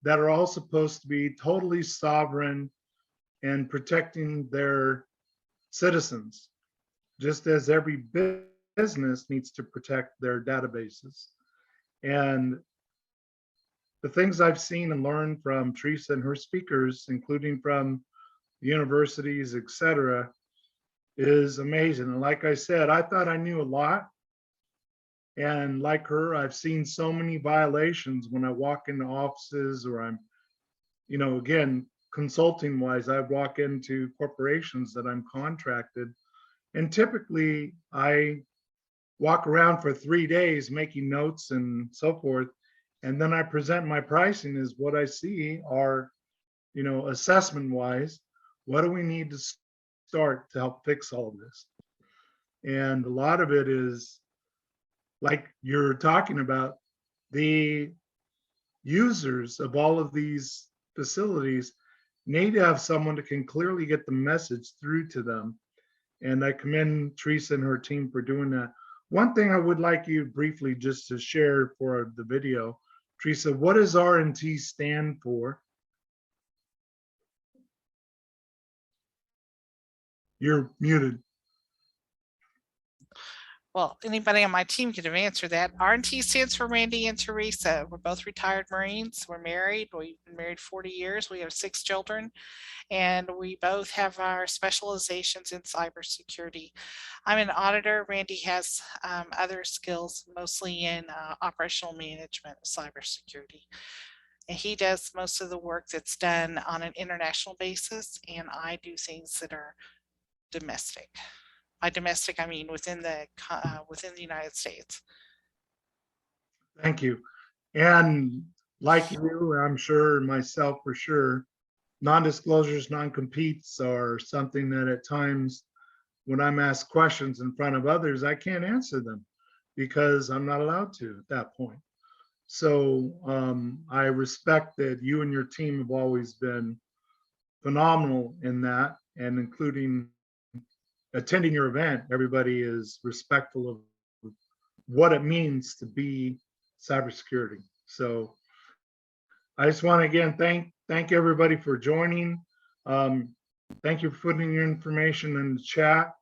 that are all supposed to be totally sovereign and protecting their citizens, just as every business needs to protect their databases. And the things I've seen and learned from Teresa and her speakers, including from universities, et cetera, is amazing. And like I said, I thought I knew a lot. And like her, I've seen so many violations when I walk into offices or I'm, again, consulting wise, I walk into corporations that I'm contracted. And typically I walk around for 3 days making notes and so forth. And then I present my pricing is what I see are, assessment wise, what do we need to start to help fix all of this? And a lot of it is like you're talking about, the users of all of these facilities need to have someone that can clearly get the message through to them. And I commend Teresa and her team for doing that. One thing I would like you briefly just to share for the video, Teresa, what does RNT stand for? You're muted. well, anybody on my team could have answered that. RNT stands for Randy and Teresa. We're both retired Marines. We're married. We've been married 40 years. We have 6 children, and we both have our specializations in cybersecurity. I'm an auditor. Randy has other skills, mostly in operational management of cybersecurity. And he does most of the work that's done on an international basis, and I do things that are domestic. By domestic, I mean within the United States. Thank you. And like you, I'm sure myself for sure, non-disclosures, non-competes are something that at times when I'm asked questions in front of others, I can't answer them because I'm not allowed to at that point. So I respect that you and your team have always been phenomenal in that, and including attending your event, everybody is respectful of what it means to be cybersecurity. So I just want to again thank everybody for joining. Thank you for putting your information in the chat.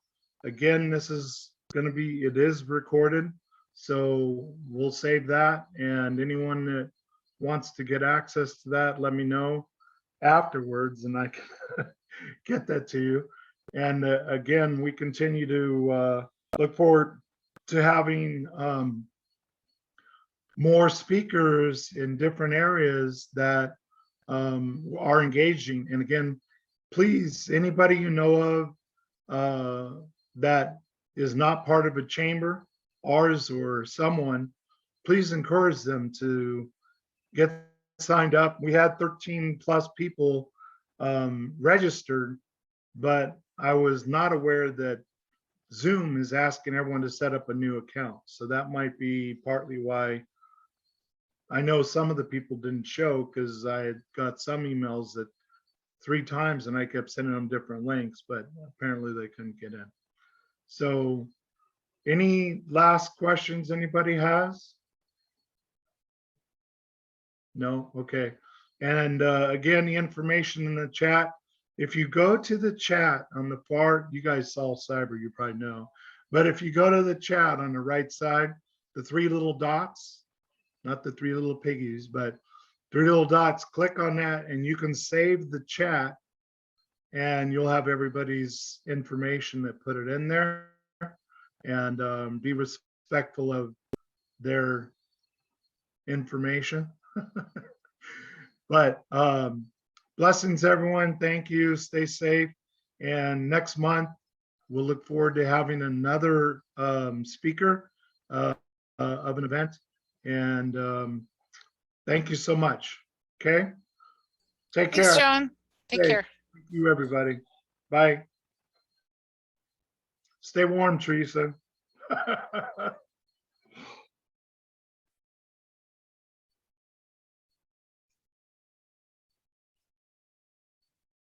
Again, this is going to be, it is recorded, so we'll save that. And anyone that wants to get access to that, let me know afterwards and I can get that to you. And again, we continue to look forward to having more speakers in different areas that are engaging. And again, please, anybody you know of that is not part of a chamber, ours or someone, please encourage them to get signed up. We had 13 plus people registered, but I was not aware that Zoom is asking everyone to set up a new account. So that might be partly why I know some of the people didn't show, because I had got some emails that 3 times and I kept sending them different links, but apparently they couldn't get in. So any last questions anybody has? No? Okay. And again, the information in the chat, if you go to the chat on the far, you guys saw cyber, you probably know, but if you go to the chat on the right side, the 3 little dots, not the 3 little piggies, but 3 little dots, click on that and you can save the chat and you'll have everybody's information that put it in there, and be respectful of their information. But blessings, everyone. Thank you. Stay safe. And next month, we'll look forward to having another speaker of an event. And thank you so much. Okay. Take care. Thanks, John. Take Hey, care. Thank you, everybody. Bye. Stay warm, Teresa.